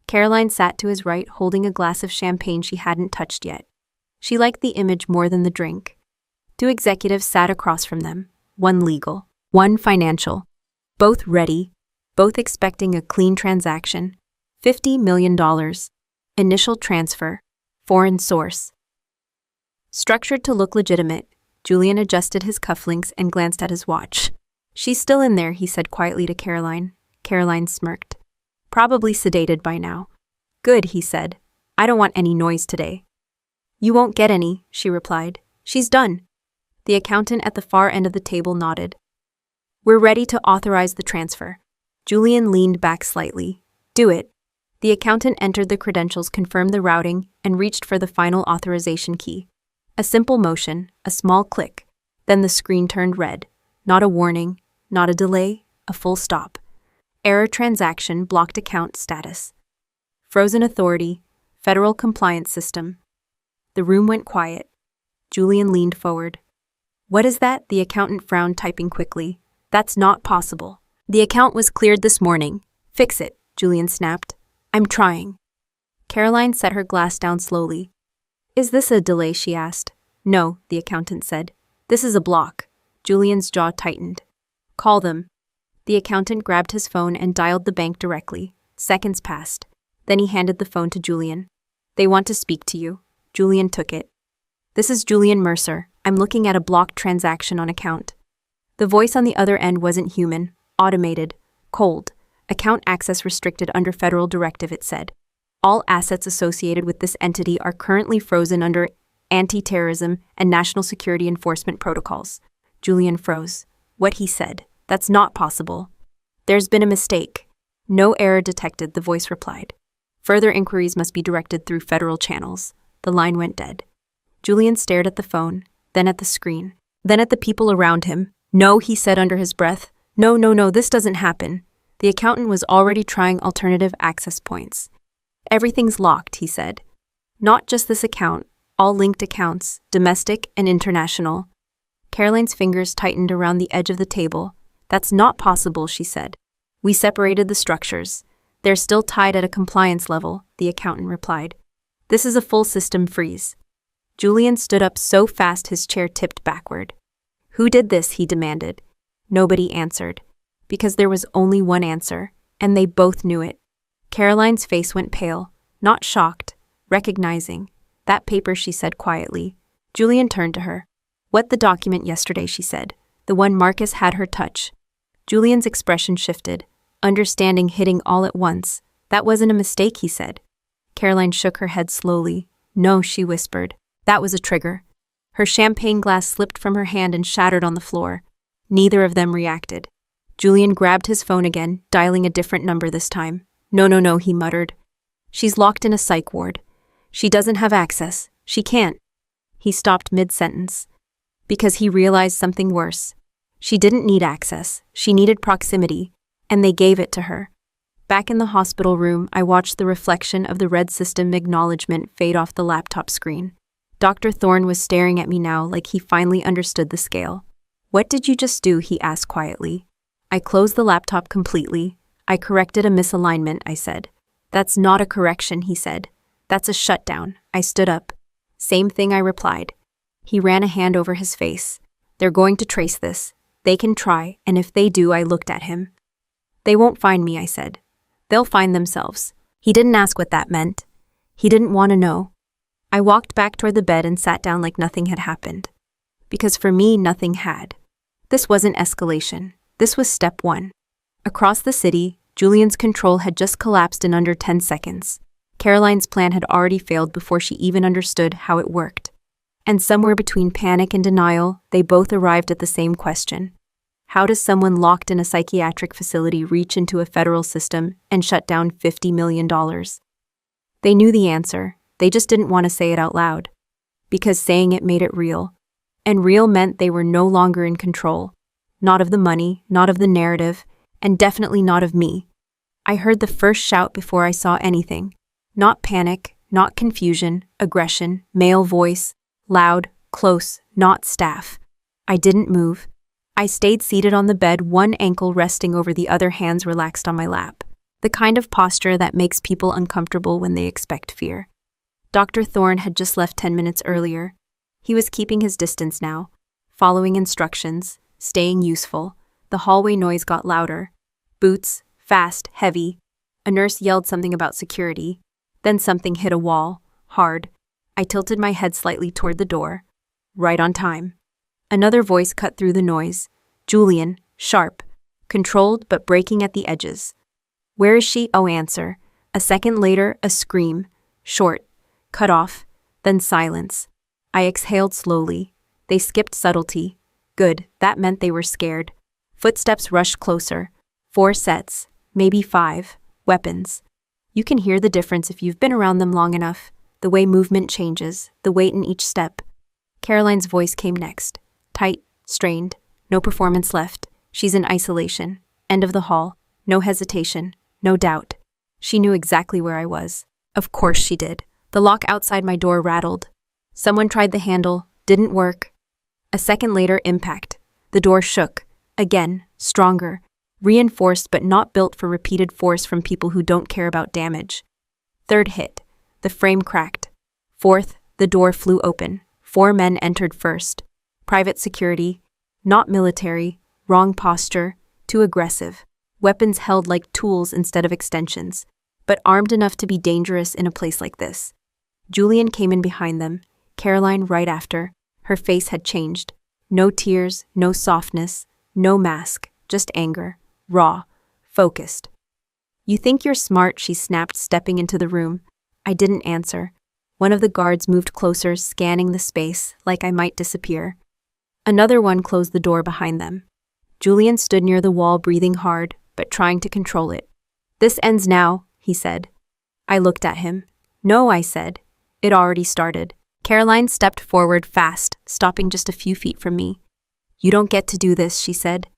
Caroline sat to his right, holding a glass of champagne she hadn't touched yet. She liked the image more than the drink. 2 executives sat across from them, one legal, one financial, both ready, both expecting a clean transaction. $50 million. Initial transfer. Foreign source. Structured to look legitimate, Julian adjusted his cufflinks and glanced at his watch. She's still in there, he said quietly to Caroline. Caroline smirked. Probably sedated by now. Good, he said. I don't want any noise today. You won't get any, she replied. She's done. The accountant at the far end of the table nodded. We're ready to authorize the transfer. Julian leaned back slightly. Do it. The accountant entered the credentials, confirmed the routing, and reached for the final authorization key. A simple motion, a small click. Then the screen turned red. Not a warning, not a delay, a full stop. Error transaction, blocked account status. Frozen authority, federal compliance system. The room went quiet. Julian leaned forward. What is that? The accountant frowned, typing quickly. That's not possible. The account was cleared this morning. Fix it, Julian snapped. I'm trying. Caroline set her glass down slowly. Is this a delay? She asked. No, the accountant said. This is a block. Julian's jaw tightened. Call them. The accountant grabbed his phone and dialed the bank directly. Seconds passed. Then he handed the phone to Julian. They want to speak to you. Julian took it. This is Julian Mercer. I'm looking at a blocked transaction on account. The voice on the other end wasn't human, automated, cold. Account access restricted under federal directive, it said. All assets associated with this entity are currently frozen under anti-terrorism and national security enforcement protocols. Julian froze. What he said. That's not possible. There's been a mistake. No error detected, the voice replied. Further inquiries must be directed through federal channels. The line went dead. Julian stared at the phone, then at the screen, then at the people around him. No, he said under his breath. No, this doesn't happen. The accountant was already trying alternative access points. Everything's locked, he said. Not just this account, all linked accounts, domestic and international. Caroline's fingers tightened around the edge of the table. That's not possible, she said. We separated the structures. They're still tied at a compliance level, the accountant replied. This is a full system freeze. Julian stood up so fast his chair tipped backward. Who did this? He demanded. Nobody answered. Because there was only one answer, and they both knew it. Caroline's face went pale, not shocked, recognizing. That paper, she said quietly. Julian turned to her. What, the document yesterday, she said. The one Marcus had her touch. Julian's expression shifted, understanding hitting all at once. That wasn't a mistake, he said. Caroline shook her head slowly. No, she whispered. That was a trigger. Her champagne glass slipped from her hand and shattered on the floor. Neither of them reacted. Julian grabbed his phone again, dialing a different number this time. No, he muttered. She's locked in a psych ward. She doesn't have access. She can't. He stopped mid-sentence. Because he realized something worse. She didn't need access. She needed proximity, and they gave it to her. Back in the hospital room, I watched the reflection of the red system acknowledgement fade off the laptop screen. Dr. Thorne was staring at me now like he finally understood the scale. What did you just do? He asked quietly. I closed the laptop completely. I corrected a misalignment, I said. That's not a correction, he said. That's a shutdown. I stood up. Same thing, I replied. He ran a hand over his face. They're going to trace this. They can try, and if they do, I looked at him. They won't find me, I said. They'll find themselves. He didn't ask what that meant. He didn't want to know. I walked back toward the bed and sat down like nothing had happened. Because for me, nothing had. This wasn't escalation. This was step one. Across the city, Julian's control had just collapsed in under 10 seconds. Caroline's plan had already failed before she even understood how it worked. And somewhere between panic and denial, they both arrived at the same question. How does someone locked in a psychiatric facility reach into a federal system and shut down $50 million? They knew the answer, they just didn't want to say it out loud. Because saying it made it real. And real meant they were no longer in control. Not of the money, not of the narrative, and definitely not of me. I heard the first shout before I saw anything. Not panic, not confusion, aggression, male voice, loud, close, not staff. I didn't move. I stayed seated on the bed, one ankle resting over the other, hands relaxed on my lap. The kind of posture that makes people uncomfortable when they expect fear. Dr. Thorne had just left 10 minutes earlier. He was keeping his distance now, following instructions, staying useful. The hallway noise got louder. Boots, fast, heavy. A nurse yelled something about security. Then something hit a wall, hard. I tilted my head slightly toward the door. Right on time. Another voice cut through the noise. Julian, sharp, controlled but breaking at the edges. Where is she? Oh, answer. A second later, a scream. Short, cut off, then silence. I exhaled slowly. They skipped subtlety. Good, that meant they were scared. Footsteps rushed closer. 4 sets, maybe 5, weapons. You can hear the difference if you've been around them long enough. The way movement changes, the weight in each step. Caroline's voice came next. Tight, strained, no performance left. She's in isolation. End of the hall. No hesitation, no doubt. She knew exactly where I was. Of course she did. The lock outside my door rattled. Someone tried the handle, didn't work. A second later, impact. The door shook. Again, stronger. Reinforced but not built for repeated force from people who don't care about damage. Third hit. The frame cracked. Fourth, the door flew open. 4 men entered first. Private security. Not military. Wrong posture. Too aggressive. Weapons held like tools instead of extensions. But armed enough to be dangerous in a place like this. Julian came in behind them. Caroline right after. Her face had changed. No tears, no softness, no mask, just anger. Raw. Focused. You think you're smart, she snapped, stepping into the room. I didn't answer. One of the guards moved closer, scanning the space, like I might disappear. Another one closed the door behind them. Julian stood near the wall, breathing hard, but trying to control it. This ends now, he said. I looked at him. No, I said. It already started. Caroline stepped forward fast, stopping just a few feet from me. You don't get to do this, she said.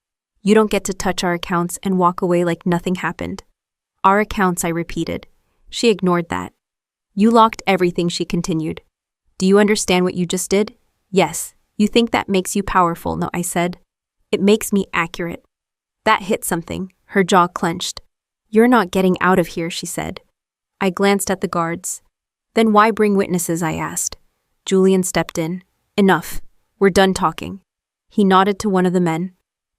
You don't get to touch our accounts and walk away like nothing happened. Our accounts, I repeated. She ignored that. You locked everything, she continued. Do you understand what you just did? Yes. You think that makes you powerful, no, I said. It makes me accurate. That hit something. Her jaw clenched. You're not getting out of here, she said. I glanced at the guards. Then why bring witnesses, I asked. Julian stepped in. Enough. We're done talking. He nodded to one of the men.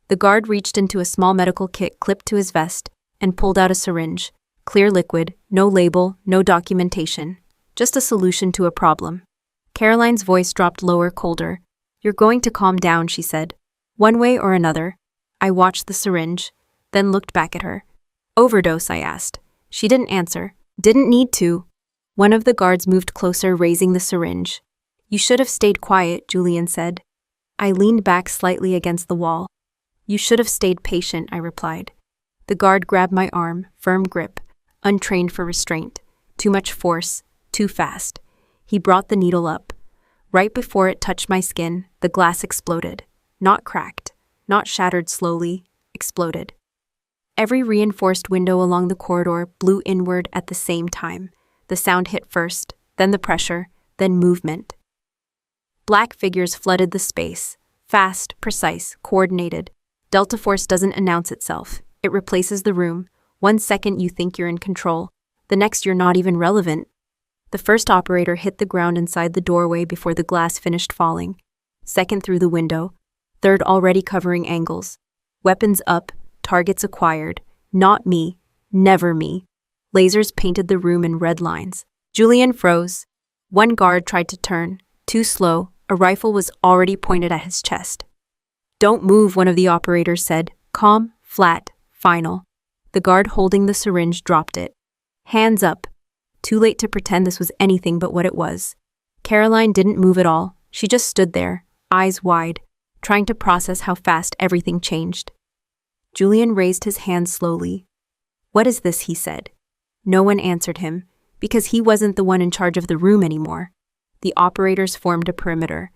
The guard reached into a small medical kit clipped to his vest and pulled out a syringe. Clear liquid, no label, no documentation. Just a solution to a problem. Caroline's voice dropped lower, colder. You're going to calm down, she said. One way or another. I watched the syringe, then looked back at her. Overdose, I asked. She didn't answer. Didn't need to. One of the guards moved closer, raising the syringe. You should have stayed quiet, Julian said. I leaned back slightly against the wall. You should have stayed patient, I replied. The guard grabbed my arm, firm grip, untrained for restraint. Too much force, too fast. He brought the needle up. Right before it touched my skin, the glass exploded. Not cracked, not shattered slowly, exploded. Every reinforced window along the corridor blew inward at the same time. The sound hit first, then the pressure, then movement. Black figures flooded the space. Fast, precise, coordinated. Delta Force doesn't announce itself. It replaces the room. 1 second you think you're in control. The next you're not even relevant. The first operator hit the ground inside the doorway before the glass finished falling. Second through the window. Third already covering angles. Weapons up, targets acquired. Not me. Never me. Lasers painted the room in red lines. Julian froze. One guard tried to turn. Too slow. A rifle was already pointed at his chest. Don't move, one of the operators said. Calm, flat, final. The guard holding the syringe dropped it. Hands up. Too late to pretend this was anything but what it was. Caroline didn't move at all. She just stood there, eyes wide, trying to process how fast everything changed. Julian raised his hand slowly. What is this, he said. No one answered him, because he wasn't the one in charge of the room anymore. The operators formed a perimeter.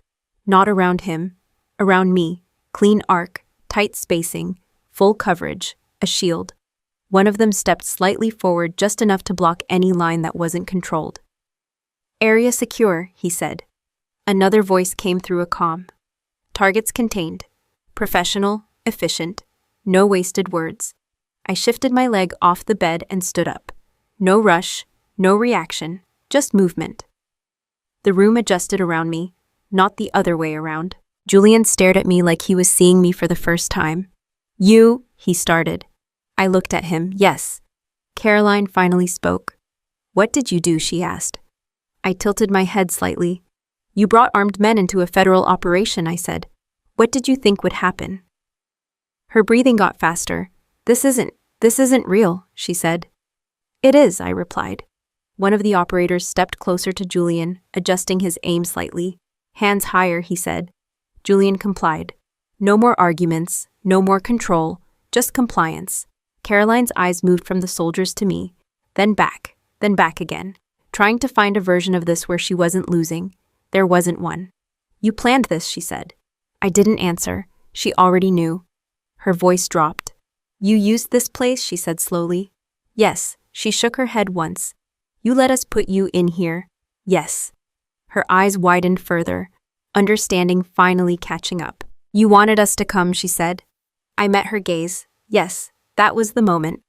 Not around him, around me. Clean arc, tight spacing, full coverage, a shield. One of them stepped slightly forward just enough to block any line that wasn't controlled. Area secure, he said. Another voice came through a comm. Targets contained. Professional, efficient. No wasted words. I shifted my leg off the bed and stood up. No rush, no reaction, just movement. The room adjusted around me, not the other way around. Julian stared at me like he was seeing me for the first time. You, he started. I looked at him, yes. Caroline finally spoke. What did you do, she asked. I tilted my head slightly. You brought armed men into a federal operation, I said. What did you think would happen? Her breathing got faster. This isn't real, she said. It is, I replied. One of the operators stepped closer to Julian, adjusting his aim slightly. Hands higher, he said. Julian complied. No more arguments, no more control, just compliance. Caroline's eyes moved from the soldiers to me, then back again, trying to find a version of this where she wasn't losing. There wasn't one. You planned this, she said. I didn't answer. She already knew. Her voice dropped. You used this place, she said slowly. Yes, she shook her head once. You let us put you in here. Yes. Her eyes widened further, understanding finally catching up. You wanted us to come, she said. I met her gaze. Yes, that was the moment.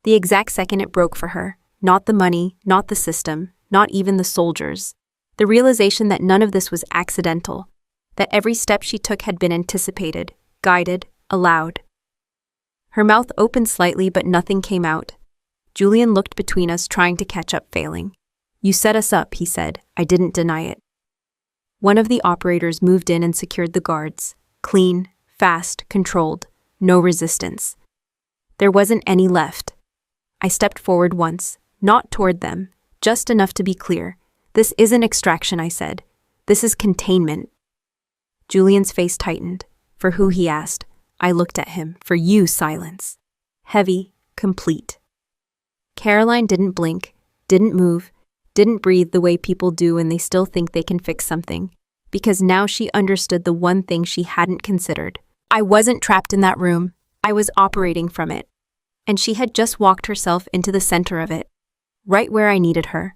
The exact second it broke for her. Not the money, not the system, not even the soldiers. The realization that none of this was accidental, that every step she took had been anticipated, guided, allowed. Her mouth opened slightly, but nothing came out. Julian looked between us, trying to catch up, failing. You set us up, he said. I didn't deny it. One of the operators moved in and secured the guards. Clean, fast, controlled. No resistance. There wasn't any left. I stepped forward once, not toward them, just enough to be clear. This isn't extraction, I said. This is containment. Julian's face tightened. For who, he asked. I looked at him. For you, silence. Heavy, complete. Caroline didn't blink, didn't move, didn't breathe the way people do when they still think they can fix something, because now she understood the one thing she hadn't considered. I wasn't trapped in that room. I was operating from it. And she had just walked herself into the center of it, right where I needed her.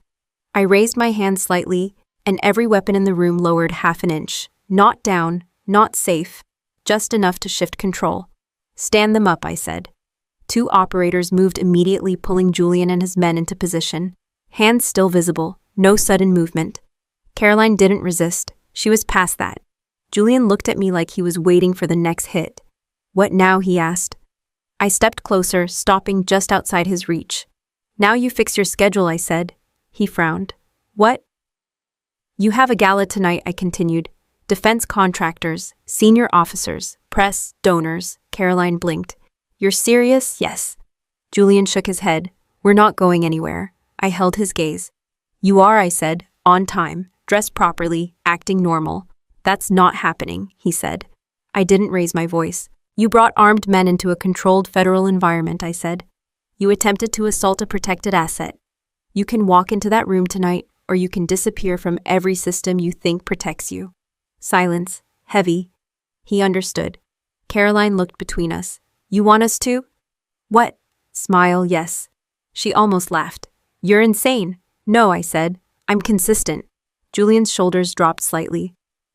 I raised my hand slightly, and every weapon in the room lowered half an inch. Not down, not safe, just enough to shift control. Stand them up, I said. 2 operators moved immediately, pulling Julian and his men into position. Hands still visible, no sudden movement. Caroline didn't resist. She was past that. Julian looked at me like he was waiting for the next hit. What now, he asked. I stepped closer, stopping just outside his reach. Now you fix your schedule, I said. He frowned. What? You have a gala tonight, I continued. Defense contractors, senior officers, press, donors. Caroline blinked. You're serious? Yes. Julian shook his head. We're not going anywhere. I held his gaze. You are, I said, on time, dressed properly, acting normal. That's not happening, he said. I didn't raise my voice. You brought armed men into a controlled federal environment, I said. You attempted to assault a protected asset. You can walk into that room tonight, or you can disappear from every system you think protects you. Silence, heavy. He understood. Caroline looked between us. You want us to? What? Smile, yes. She almost laughed. You're insane. No, I said. I'm consistent. Julian's shoulders dropped slightly.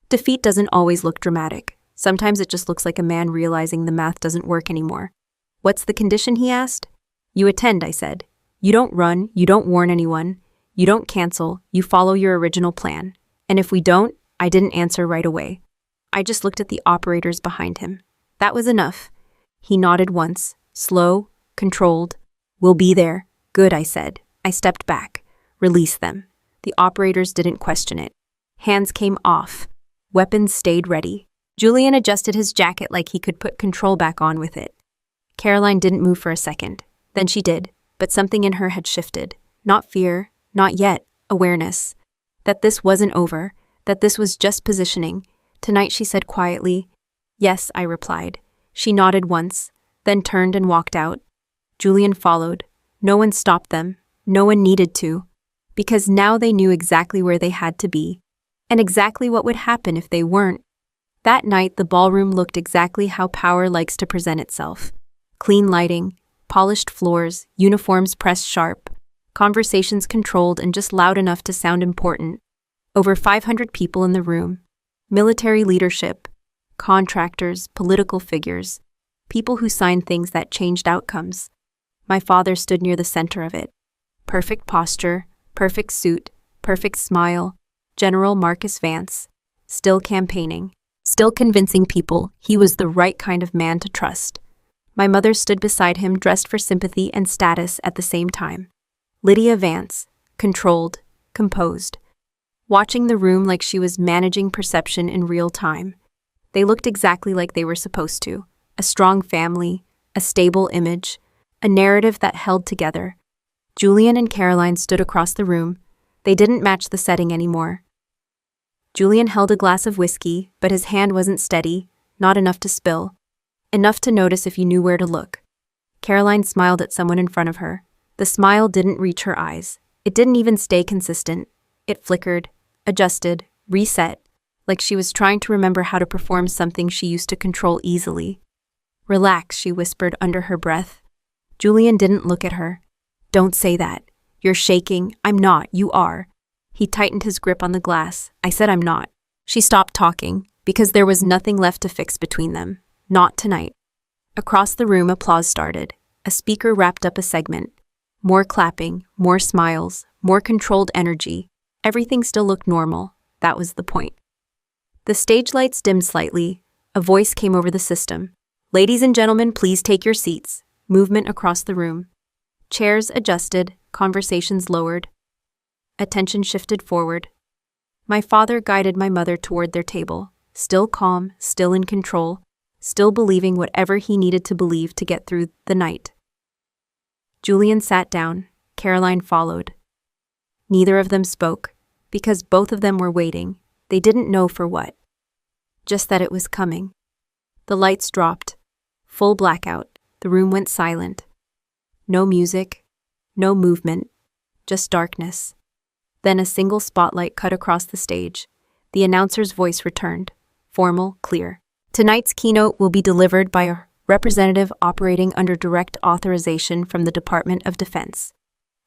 Defeat doesn't always look dramatic. Sometimes it just looks like a man realizing the math doesn't work anymore. What's the condition, he asked. You attend, I said. You don't run, you don't warn anyone, you don't cancel, you follow your original plan. And if we don't, I didn't answer right away. I just looked at the operators behind him. That was enough. He nodded once, slow, controlled. We'll be there. Good, I said. I stepped back. Release them. The operators didn't question it. Hands came off. Weapons stayed ready. Julian adjusted his jacket like he could put control back on with it. Caroline didn't move for a second. Then she did, but something in her had shifted. Not fear, not yet, awareness. That this wasn't over, that this was just positioning. Tonight, she said quietly. Yes, I replied. She nodded once, then turned and walked out. Julian followed. No one stopped them. No one needed to. Because now they knew exactly where they had to be. And exactly what would happen if they weren't. That night, the ballroom looked exactly how power likes to present itself. Clean lighting, polished floors, uniforms pressed sharp, conversations controlled and just loud enough to sound important. Over 500 people in the room. Military leadership, contractors, political figures, people who signed things that changed outcomes. My father stood near the center of it. Perfect posture, perfect suit, perfect smile. General Marcus Vance, still campaigning, still convincing people he was the right kind of man to trust. My mother stood beside him, dressed for sympathy and status at the same time. Lydia Vance, controlled, composed, watching the room like she was managing perception in real time. They looked exactly like they were supposed to. A strong family, a stable image, a narrative that held together. Julian and Caroline stood across the room. They didn't match the setting anymore. Julian held a glass of whiskey, but his hand wasn't steady, not enough to spill. Enough to notice if you knew where to look. Caroline smiled at someone in front of her. The smile didn't reach her eyes. It didn't even stay consistent. It flickered, adjusted, reset, like she was trying to remember how to perform something she used to control easily. Relax, she whispered under her breath. Julian didn't look at her. Don't say that. You're shaking. I'm not. You are. He tightened his grip on the glass. I said I'm not. She stopped talking, because there was nothing left to fix between them. Not tonight. Across the room, applause started. A speaker wrapped up a segment. More clapping, more smiles, more controlled energy. Everything still looked normal. That was the point. The stage lights dimmed slightly. A voice came over the system. Ladies and gentlemen, please take your seats. Movement across the room. Chairs adjusted, conversations lowered. Attention shifted forward. My father guided my mother toward their table, still calm, still in control, still believing whatever he needed to believe to get through the night. Julian sat down. Caroline followed. Neither of them spoke, because both of them were waiting. They didn't know for what. Just that it was coming. The lights dropped. Full blackout. The room went silent. No music, no movement, just darkness. Then a single spotlight cut across the stage. The announcer's voice returned, formal, clear. Tonight's keynote will be delivered by a representative operating under direct authorization from the Department of Defense.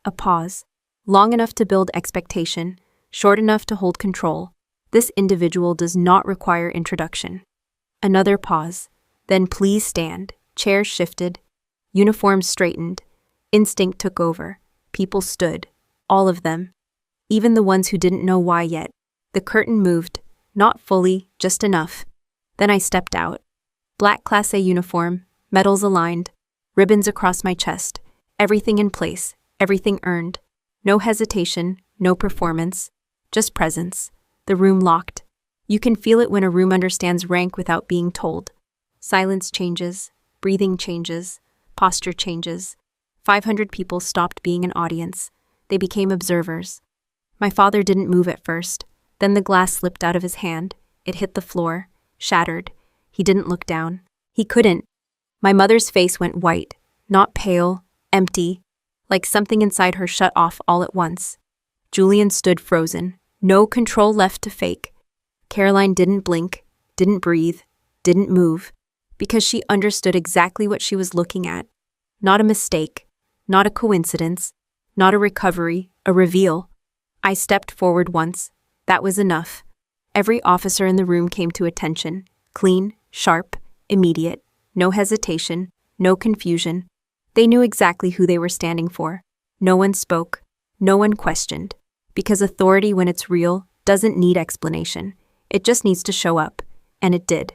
A pause, long enough to build expectation, short enough to hold control. This individual does not require introduction. Another pause. Then please stand. Chairs shifted. Uniforms straightened. Instinct took over. People stood. All of them. Even the ones who didn't know why yet. The curtain moved. Not fully, just enough. Then I stepped out. Black Class A uniform, medals aligned, ribbons across my chest. Everything in place. Everything earned. No hesitation, no performance. Just presence. The room locked. You can feel it when a room understands rank without being told. Silence changes. Breathing changes. Posture changes. 500 people stopped being an audience. They became observers. My father didn't move at first. Then the glass slipped out of his hand. It hit the floor, shattered. He didn't look down. He couldn't. My mother's face went white, not pale, empty, like something inside her shut off all at once. Julian stood frozen, no control left to fake. Caroline didn't blink, didn't breathe, didn't move, because she understood exactly what she was looking at. Not a mistake, not a coincidence, not a recovery, a reveal. I stepped forward once. That was enough. Every officer in the room came to attention, clean, sharp, immediate, no hesitation, no confusion. They knew exactly who they were standing for. No one spoke, no one questioned, because authority, when it's real, doesn't need explanation. It just needs to show up, and it did.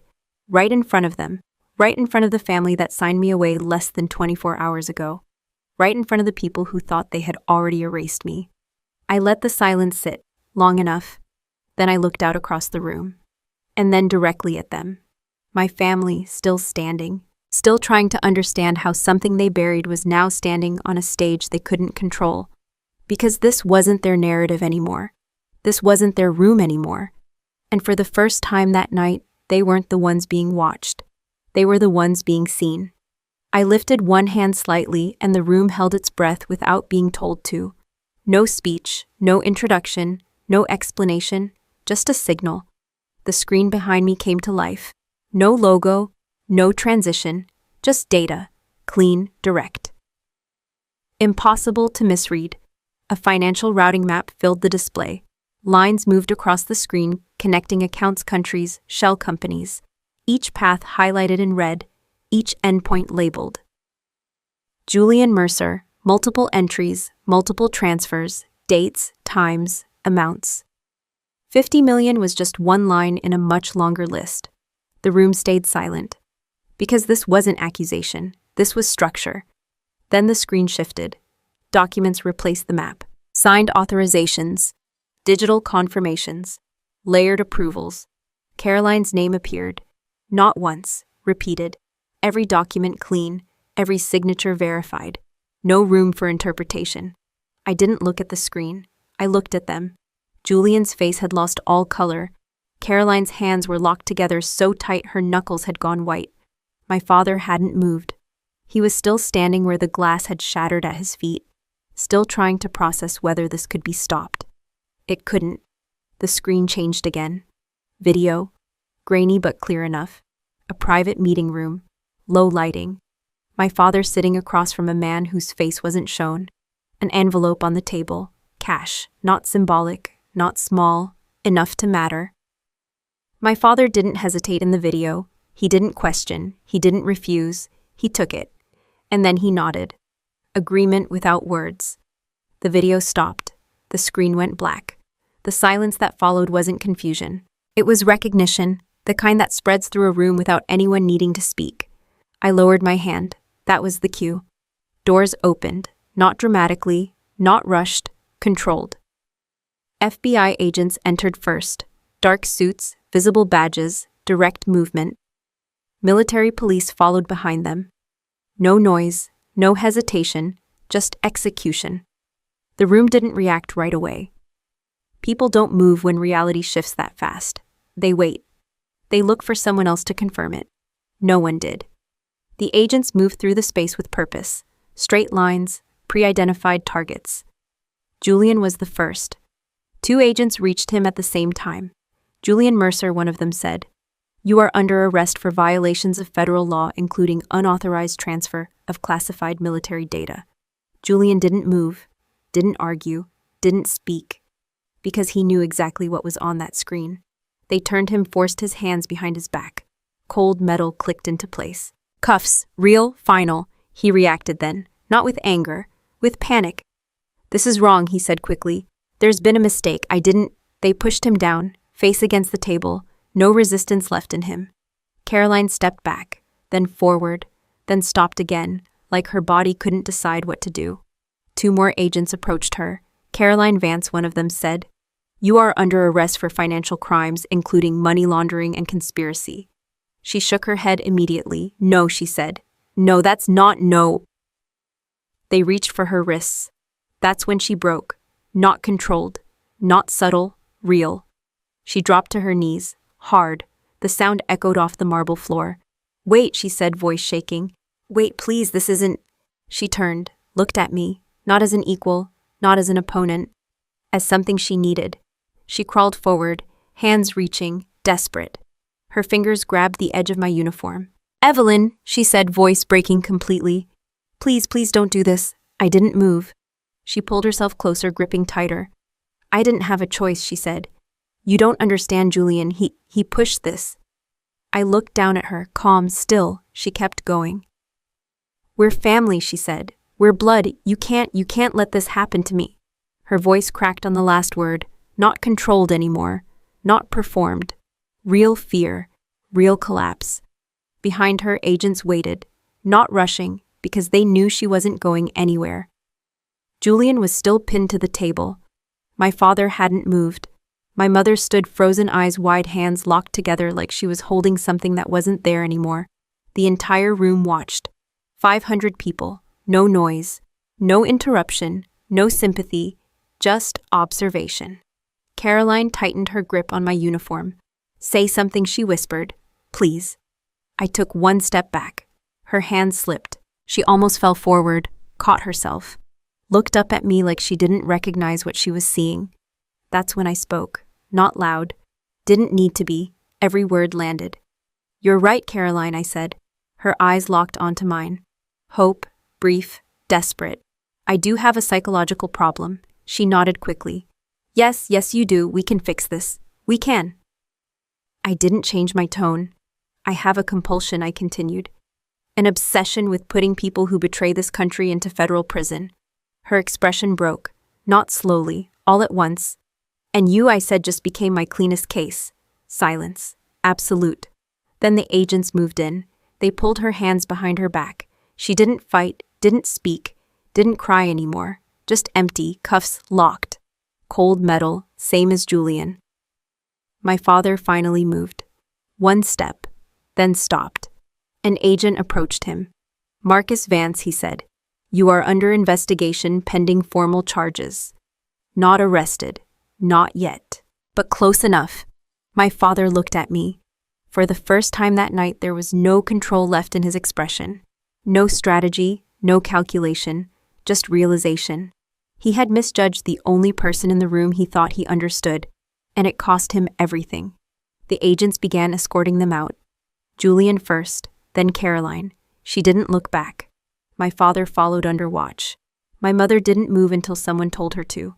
Right in front of them, right in front of the family that signed me away less than 24 hours ago, right in front of the people who thought they had already erased me. I let the silence sit, long enough. Then I looked out across the room. And then directly at them. My family still standing, still trying to understand how something they buried was now standing on a stage they couldn't control. Because this wasn't their narrative anymore. This wasn't their room anymore. And for the first time that night, they weren't the ones being watched. They were the ones being seen. I lifted one hand slightly and the room held its breath without being told to. No speech, no introduction, no explanation, just a signal. The screen behind me came to life. No logo, no transition, just data, clean, direct. Impossible to misread. A financial routing map filled the display. Lines moved across the screen, connecting accounts, countries, shell companies. Each path highlighted in red, each endpoint labeled. Julian Mercer, multiple entries, multiple transfers, dates, times, amounts. 50 million was just one line in a much longer list. The room stayed silent. Because this wasn't accusation, this was structure. Then the screen shifted. Documents replaced the map. Signed authorizations, digital confirmations, layered approvals. Caroline's name appeared. Not once, repeated. Every document clean, every signature verified. No room for interpretation. I didn't look at the screen. I looked at them. Julian's face had lost all color. Caroline's hands were locked together so tight her knuckles had gone white. My father hadn't moved. He was still standing where the glass had shattered at his feet, still trying to process whether this could be stopped. It couldn't. The screen changed again. Video, grainy but clear enough. A private meeting room, low lighting. My father sitting across from a man whose face wasn't shown. An envelope on the table, cash, not symbolic, not small, enough to matter. My father didn't hesitate in the video. He didn't question. He didn't refuse. He took it. And then he nodded. Agreement without words. The video stopped. The screen went black. The silence that followed wasn't confusion. It was recognition, the kind that spreads through a room without anyone needing to speak. I lowered my hand. That was the cue. Doors opened, not dramatically, not rushed, controlled. FBI agents entered first. Dark suits, visible badges, direct movement. Military police followed behind them. No noise, no hesitation, just execution. The room didn't react right away. People don't move when reality shifts that fast. They wait. They look for someone else to confirm it. No one did. The agents moved through the space with purpose. Straight lines, pre-identified targets. Julian was the first. 2 agents reached him at the same time. Julian Mercer, one of them, said, "You are under arrest for violations of federal law, including unauthorized transfer of classified military data." Julian didn't move, didn't argue, didn't speak, because he knew exactly what was on that screen. They turned him, forced his hands behind his back. Cold metal clicked into place. "Cuffs, real, final," he reacted then, not with anger, with panic. "This is wrong," he said quickly. "There's been a mistake. I didn't—" They pushed him down, face against the table, no resistance left in him. Caroline stepped back, then forward, then stopped again, like her body couldn't decide what to do. 2 more agents approached her. Caroline Vance, one of them, said, "You are under arrest for financial crimes, including money laundering and conspiracy." She shook her head immediately. "No," she said. "No, that's not no." They reached for her wrists. That's when she broke. Not controlled, not subtle, real. She dropped to her knees, hard. The sound echoed off the marble floor. "Wait," she said, voice shaking. "Wait, please, this isn't—" She turned, looked at me, not as an equal, not as an opponent, as something she needed. She crawled forward, hands reaching, desperate. Her fingers grabbed the edge of my uniform. "Evelyn," she said, voice breaking completely. "Please, please don't do this." I didn't move. She pulled herself closer, gripping tighter. "I didn't have a choice," she said. "You don't understand, Julian. He pushed this." I looked down at her, calm, still. She kept going. "We're family," she said. "We're blood. You can't let this happen to me." Her voice cracked on the last word. Not controlled anymore. Not performed. Real fear. Real collapse. Behind her, agents waited. Not rushing, because they knew she wasn't going anywhere. Julian was still pinned to the table. My father hadn't moved. My mother stood frozen eyes wide, hands locked together like she was holding something that wasn't there anymore. The entire room watched. 500 people, no noise, no interruption, no sympathy, just observation. Caroline tightened her grip on my uniform. "Say something," she whispered. "Please." I took one step back. Her hand slipped. She almost fell forward, caught herself, looked up at me like she didn't recognize what she was seeing. That's when I spoke. Not loud. Didn't need to be. Every word landed. "You're right, Caroline," I said. Her eyes locked onto mine. Hope, brief, desperate. "I do have a psychological problem." She nodded quickly. Yes, you do. We can fix this. We can." I didn't change my tone. "I have a compulsion," I continued. "An obsession with putting people who betray this country into federal prison." Her expression broke, not slowly, all at once. "And you," I said, "just became my cleanest case." Silence. Absolute. Then the agents moved in. They pulled her hands behind her back. She didn't fight, didn't speak, didn't cry anymore. Just empty, cuffs locked. Cold metal, same as Julian. My father finally moved. One step, then stopped. An agent approached him. "Marcus Vance," he said, "you are under investigation pending formal charges. Not arrested. Not yet. But close enough." My father looked at me. For the first time that night, there was no control left in his expression. No strategy, no calculation, just realization. He had misjudged the only person in the room he thought he understood, and it cost him everything. The agents began escorting them out. Julian first, then Caroline. She didn't look back. My father followed under watch. My mother didn't move until someone told her to.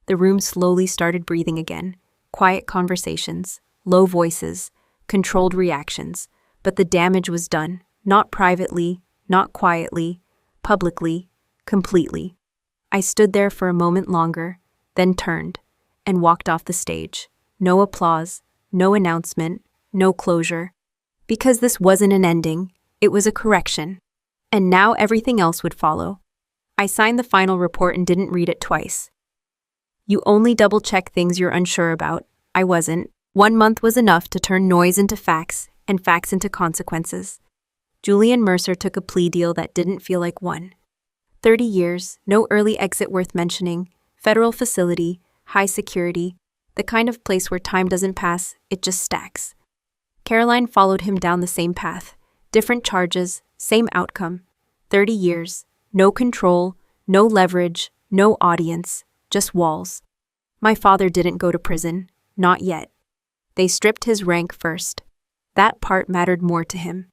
The room slowly started breathing again. Quiet conversations, low voices, controlled reactions. But the damage was done, not privately, not quietly, publicly, completely. I stood there for a moment longer, then turned, and walked off the stage. No applause, no announcement, no closure. Because this wasn't an ending, it was a correction. And now everything else would follow. I signed the final report and didn't read it twice. You only double-check things you're unsure about. I wasn't. 1 month was enough to turn noise into facts and facts into consequences. Julian Mercer took a plea deal that didn't feel like one. 30 years, no early exit worth mentioning, federal facility, high security, the kind of place where time doesn't pass, it just stacks. Caroline followed him down the same path. Different charges, same outcome. 30 years, no control, no leverage, no audience, just walls. My father didn't go to prison, not yet. They stripped his rank first. That part mattered more to him.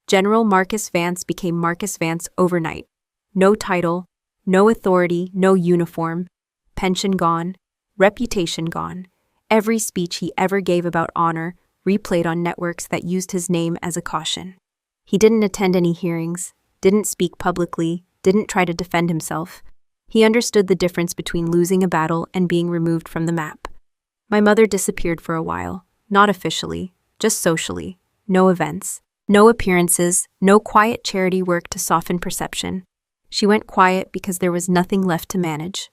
General Marcus Vance became Marcus Vance overnight. No title, no authority, no uniform. Pension gone, reputation gone. Every speech he ever gave about honor replayed on networks that used his name as a caution. He didn't attend any hearings, didn't speak publicly, didn't try to defend himself. He understood the difference between losing a battle and being removed from the map. My mother disappeared for a while, not officially, just socially. No events, no appearances, no quiet charity work to soften perception. She went quiet because there was nothing left to manage.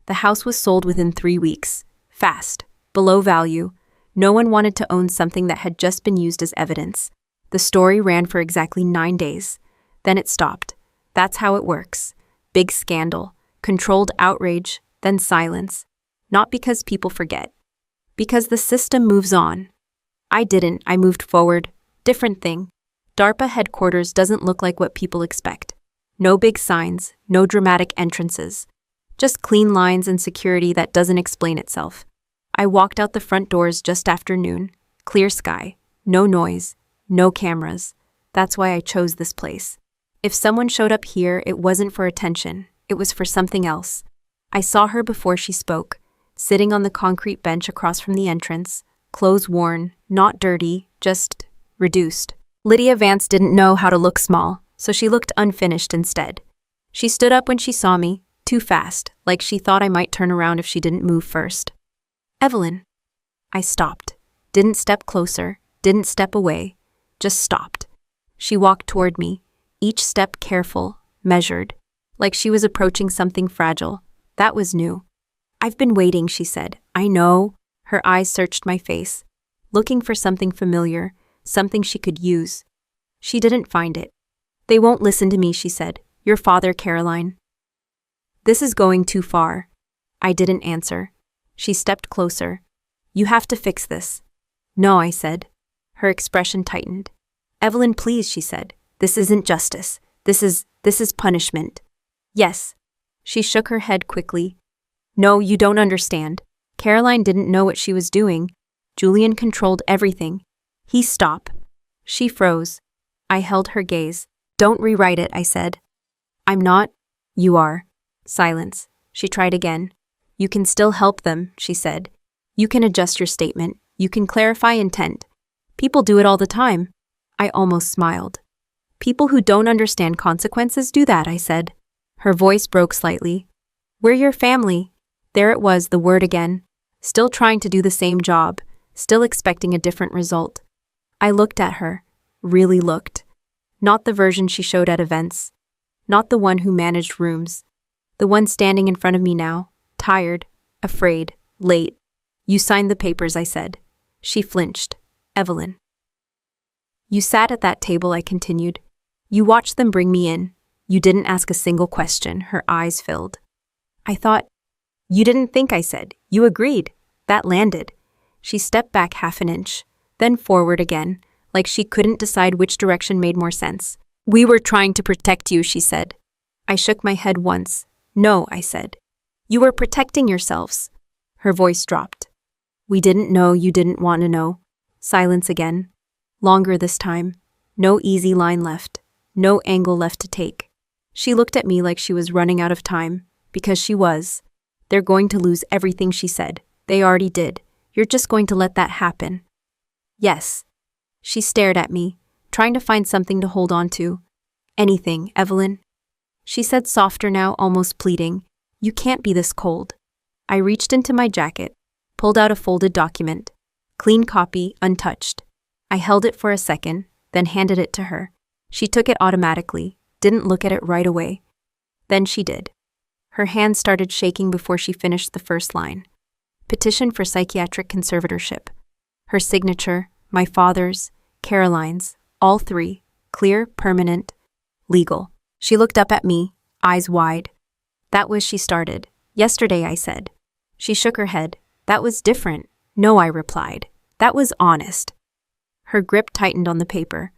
The house was sold within 3 weeks, fast, below value. No one wanted to own something that had just been used as evidence. The story ran for exactly 9 days. Then it stopped. That's how it works. Big scandal, controlled outrage, then silence. Not because people forget. Because the system moves on. I didn't. I moved forward. Different thing. DARPA headquarters doesn't look like what people expect. No big signs, no dramatic entrances. Just clean lines and security that doesn't explain itself. I walked out the front doors just after noon. Clear sky. No noise. No cameras. That's why I chose this place. If someone showed up here, it wasn't for attention. It was for something else. I saw her before she spoke, sitting on the concrete bench across from the entrance, clothes worn, not dirty, just reduced. Lydia Vance didn't know how to look small, so she looked unfinished instead. She stood up when she saw me, too fast, like she thought I might turn around if she didn't move first. "Evelyn." I stopped. Didn't step closer, didn't step away, just stopped. She walked toward me, each step careful, measured, like she was approaching something fragile. That was new. "I've been waiting," she said. "I know." Her eyes searched my face, looking for something familiar, something she could use. She didn't find it. They won't listen to me, she said. Your father, Caroline. This is going too far. I didn't answer. She stepped closer. You have to fix this. No, I said. Her expression tightened. Evelyn, please, she said. This isn't justice. This is punishment. Yes. She shook her head quickly. No, you don't understand. Caroline didn't know what she was doing. Julian controlled everything. Stop. She froze. I held her gaze. Don't rewrite it, I said. I'm not. You are. Silence. She tried again. You can still help them, she said. You can adjust your statement. You can clarify intent. People do it all the time. I almost smiled. People who don't understand consequences do that, I said. Her voice broke slightly. We're your family. There it was, the word again. Still trying to do the same job, still expecting a different result. I looked at her, really looked. Not the version she showed at events. Not the one who managed rooms. The one standing in front of me now, tired, afraid, late. You signed the papers, I said. She flinched. Evelyn. You sat at that table, I continued. You watched them bring me in. You didn't ask a single question. Her eyes filled. I thought, you didn't think, I said. You agreed. That landed. She stepped back half an inch, then forward again, like she couldn't decide which direction made more sense. We were trying to protect you, she said. I shook my head once. No, I said. You were protecting yourselves. Her voice dropped. We didn't know you didn't want to know. Silence again. Longer this time. No easy line left. No angle left to take. She looked at me like she was running out of time, because she was. They're going to lose everything, she said. They already did. You're just going to let that happen. Yes. She stared at me, trying to find something to hold on to. Anything, Evelyn. She said softer now, almost pleading. You can't be this cold. I reached into my jacket, pulled out a folded document. Clean copy, untouched. I held it for a second, then handed it to her. She took it automatically, didn't look at it right away. Then she did. Her hand started shaking before she finished the first line. Petition for psychiatric conservatorship. Her signature, my father's, Caroline's, all three, clear, permanent, legal. She looked up at me, eyes wide. That was, she started. Yesterday, I said. She shook her head. That was different. No, I replied. That was honest. Her grip tightened on the paper.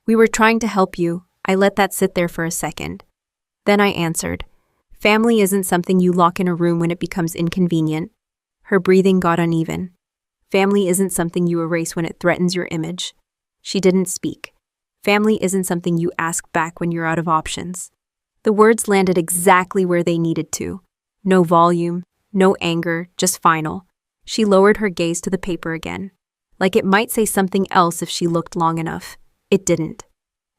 We were trying to help you. I let that sit there for a second. Then I answered. Family isn't something you lock in a room when it becomes inconvenient. Her breathing got uneven. Family isn't something you erase when it threatens your image. She didn't speak. Family isn't something you ask back when you're out of options. The words landed exactly where they needed to. No volume, no anger, just final. She lowered her gaze to the paper again, like it might say something else if she looked long enough. It didn't.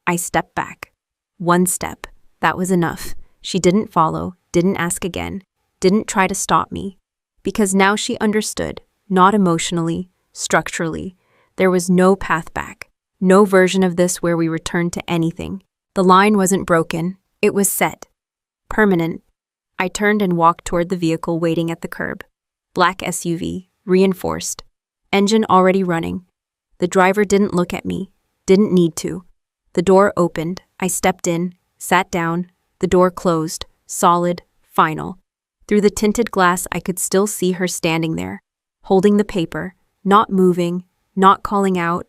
I stepped back. One step. That was enough. She didn't follow, didn't ask again, didn't try to stop me. Because now she understood, not emotionally, structurally. There was no path back. No version of this where we returned to anything. The line wasn't broken. It was set. Permanent. I turned and walked toward the vehicle waiting at the curb. Black SUV, reinforced. Engine already running. The driver didn't look at me. Didn't need to. The door opened. I stepped in, sat down. The door closed. Solid, final. Through the tinted glass, I could still see her standing there, holding the paper, not moving, not calling out,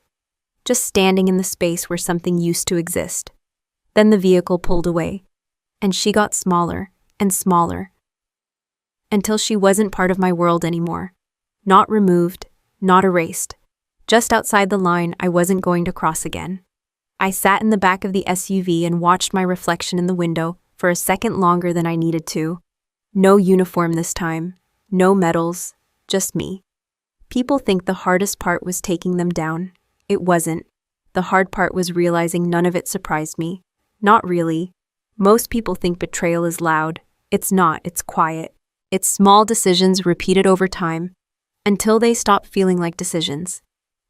just standing in the space where something used to exist. Then the vehicle pulled away, and she got smaller and smaller, until she wasn't part of my world anymore. Not removed, not erased. Just outside the line I wasn't going to cross again. I sat in the back of the SUV and watched my reflection in the window for a second longer than I needed to. No uniform this time, no medals, just me. People think the hardest part was taking them down. It wasn't. The hard part was realizing none of it surprised me. Not really. Most people think betrayal is loud. It's not, it's quiet. It's small decisions repeated over time, until they stop feeling like decisions.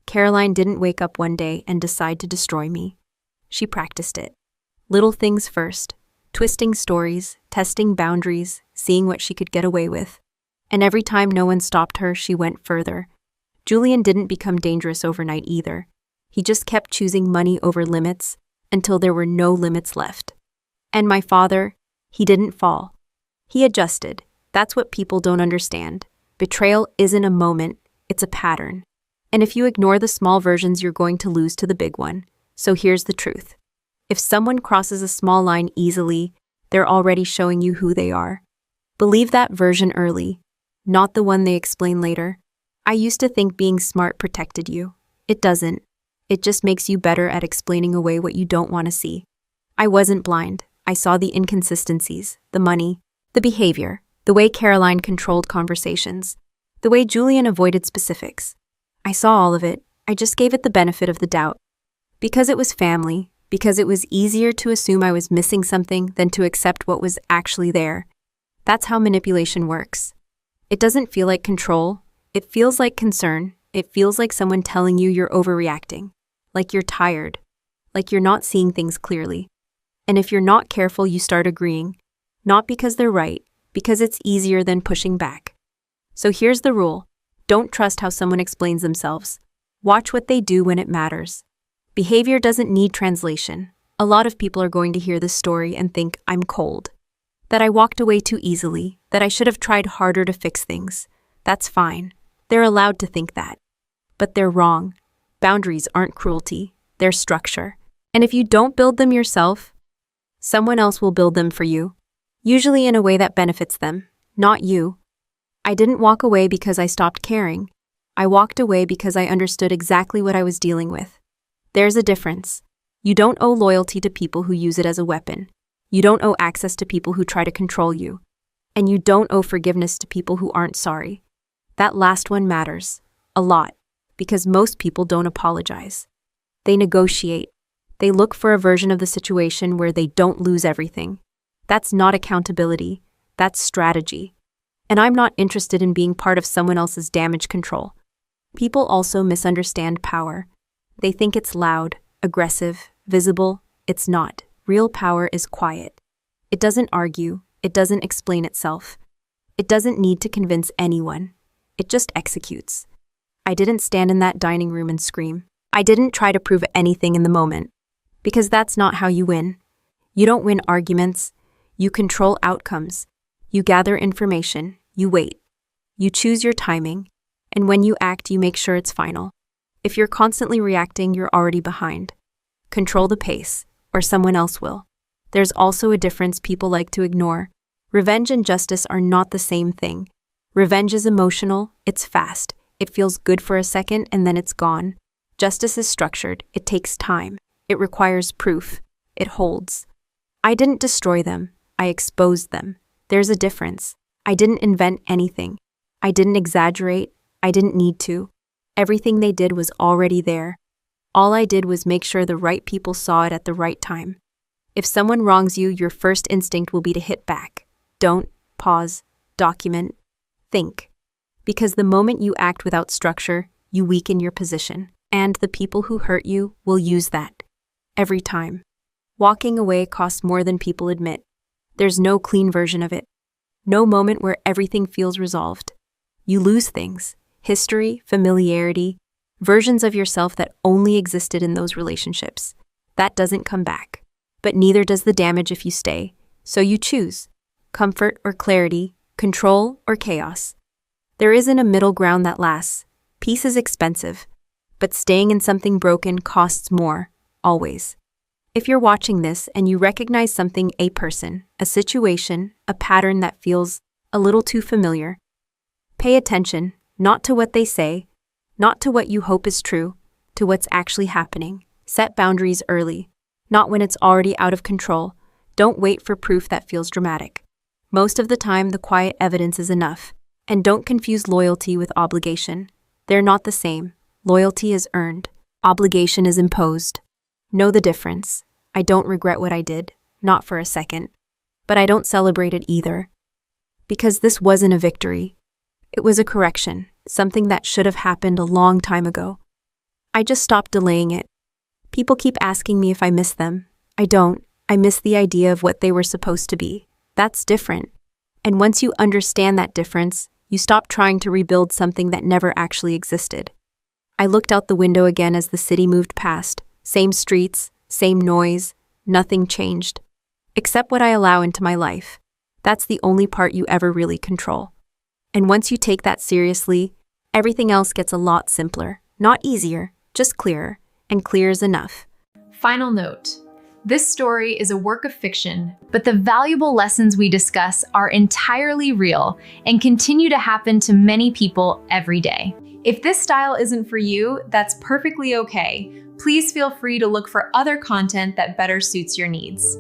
Caroline didn't wake up one day and decide to destroy me. She practiced it. Little things first. Twisting stories, testing boundaries, seeing what she could get away with. And every time no one stopped her, she went further. Julian didn't become dangerous overnight either. He just kept choosing money over limits until there were no limits left. And my father, he didn't fall. He adjusted. That's what people don't understand. Betrayal isn't a moment, it's a pattern. And if you ignore the small versions, you're going to lose to the big one. So here's the truth. If someone crosses a small line easily, they're already showing you who they are. Believe that version early, not the one they explain later. I used to think being smart protected you. It doesn't. It just makes you better at explaining away what you don't want to see. I wasn't blind. I saw the inconsistencies, the money, the behavior, the way Caroline controlled conversations, the way Julian avoided specifics. I saw all of it. I just gave it the benefit of the doubt. Because it was family, because it was easier to assume I was missing something than to accept what was actually there. That's how manipulation works. It doesn't feel like control. It feels like concern. It feels like someone telling you you're overreacting, like you're tired, like you're not seeing things clearly. And if you're not careful, you start agreeing, not because they're right, because it's easier than pushing back. So here's the rule. Don't trust how someone explains themselves. Watch what they do when it matters. Behavior doesn't need translation. A lot of people are going to hear this story and think I'm cold, that I walked away too easily, that I should have tried harder to fix things. That's fine. They're allowed to think that. But they're wrong. Boundaries aren't cruelty. They're structure. And if you don't build them yourself, someone else will build them for you, usually in a way that benefits them, not you. I didn't walk away because I stopped caring. I walked away because I understood exactly what I was dealing with. There's a difference. You don't owe loyalty to people who use it as a weapon. You don't owe access to people who try to control you. And you don't owe forgiveness to people who aren't sorry. That last one matters. A lot. Because most people don't apologize. They negotiate. They look for a version of the situation where they don't lose everything. That's not accountability. That's strategy. And I'm not interested in being part of someone else's damage control. People also misunderstand power. They think it's loud, aggressive, visible. It's not. Real power is quiet. It doesn't argue. It doesn't explain itself. It doesn't need to convince anyone. It just executes. I didn't stand in that dining room and scream. I didn't try to prove anything in the moment. Because that's not how you win. You don't win arguments. You control outcomes. You gather information. You wait. You choose your timing. And when you act, you make sure it's final. If you're constantly reacting, you're already behind. Control the pace, or someone else will. There's also a difference people like to ignore. Revenge and justice are not the same thing. Revenge is emotional, it's fast. It feels good for a second and then it's gone. Justice is structured. It takes time. It requires proof. It holds. I didn't destroy them. I exposed them. There's a difference. I didn't invent anything. I didn't exaggerate. I didn't need to. Everything they did was already there. All I did was make sure the right people saw it at the right time. If someone wrongs you, your first instinct will be to hit back. Don't pause, document, think. Because the moment you act without structure, you weaken your position. And the people who hurt you will use that. Every time. Walking away costs more than people admit. There's no clean version of it. No moment where everything feels resolved. You lose things. History, familiarity, versions of yourself that only existed in those relationships. That doesn't come back. But neither does the damage if you stay. So you choose. Comfort or clarity, control or chaos. There isn't a middle ground that lasts. Peace is expensive. But staying in something broken costs more, always. If you're watching this and you recognize something, a person, a situation, a pattern that feels a little too familiar, pay attention. Not to what they say, not to what you hope is true, to what's actually happening. Set boundaries early, not when it's already out of control. Don't wait for proof that feels dramatic. Most of the time, the quiet evidence is enough. And don't confuse loyalty with obligation. They're not the same. Loyalty is earned. Obligation is imposed. Know the difference. I don't regret what I did, not for a second. But I don't celebrate it either. Because this wasn't a victory. It was a correction, something that should have happened a long time ago. I just stopped delaying it. People keep asking me if I miss them. I don't. I miss the idea of what they were supposed to be. That's different. And once you understand that difference, You stop trying to rebuild something that never actually existed. I looked out the window again as the city moved past. Same streets, same noise, nothing changed. Except what I allow into my life. That's the only part you ever really control. And once you take that seriously, everything else gets a lot simpler. Not easier, just clearer. And clear is enough. Final note. This story is a work of fiction, but the valuable lessons we discuss are entirely real and continue to happen to many people every day. If this style isn't for you, that's perfectly okay. Please feel free to look for other content that better suits your needs.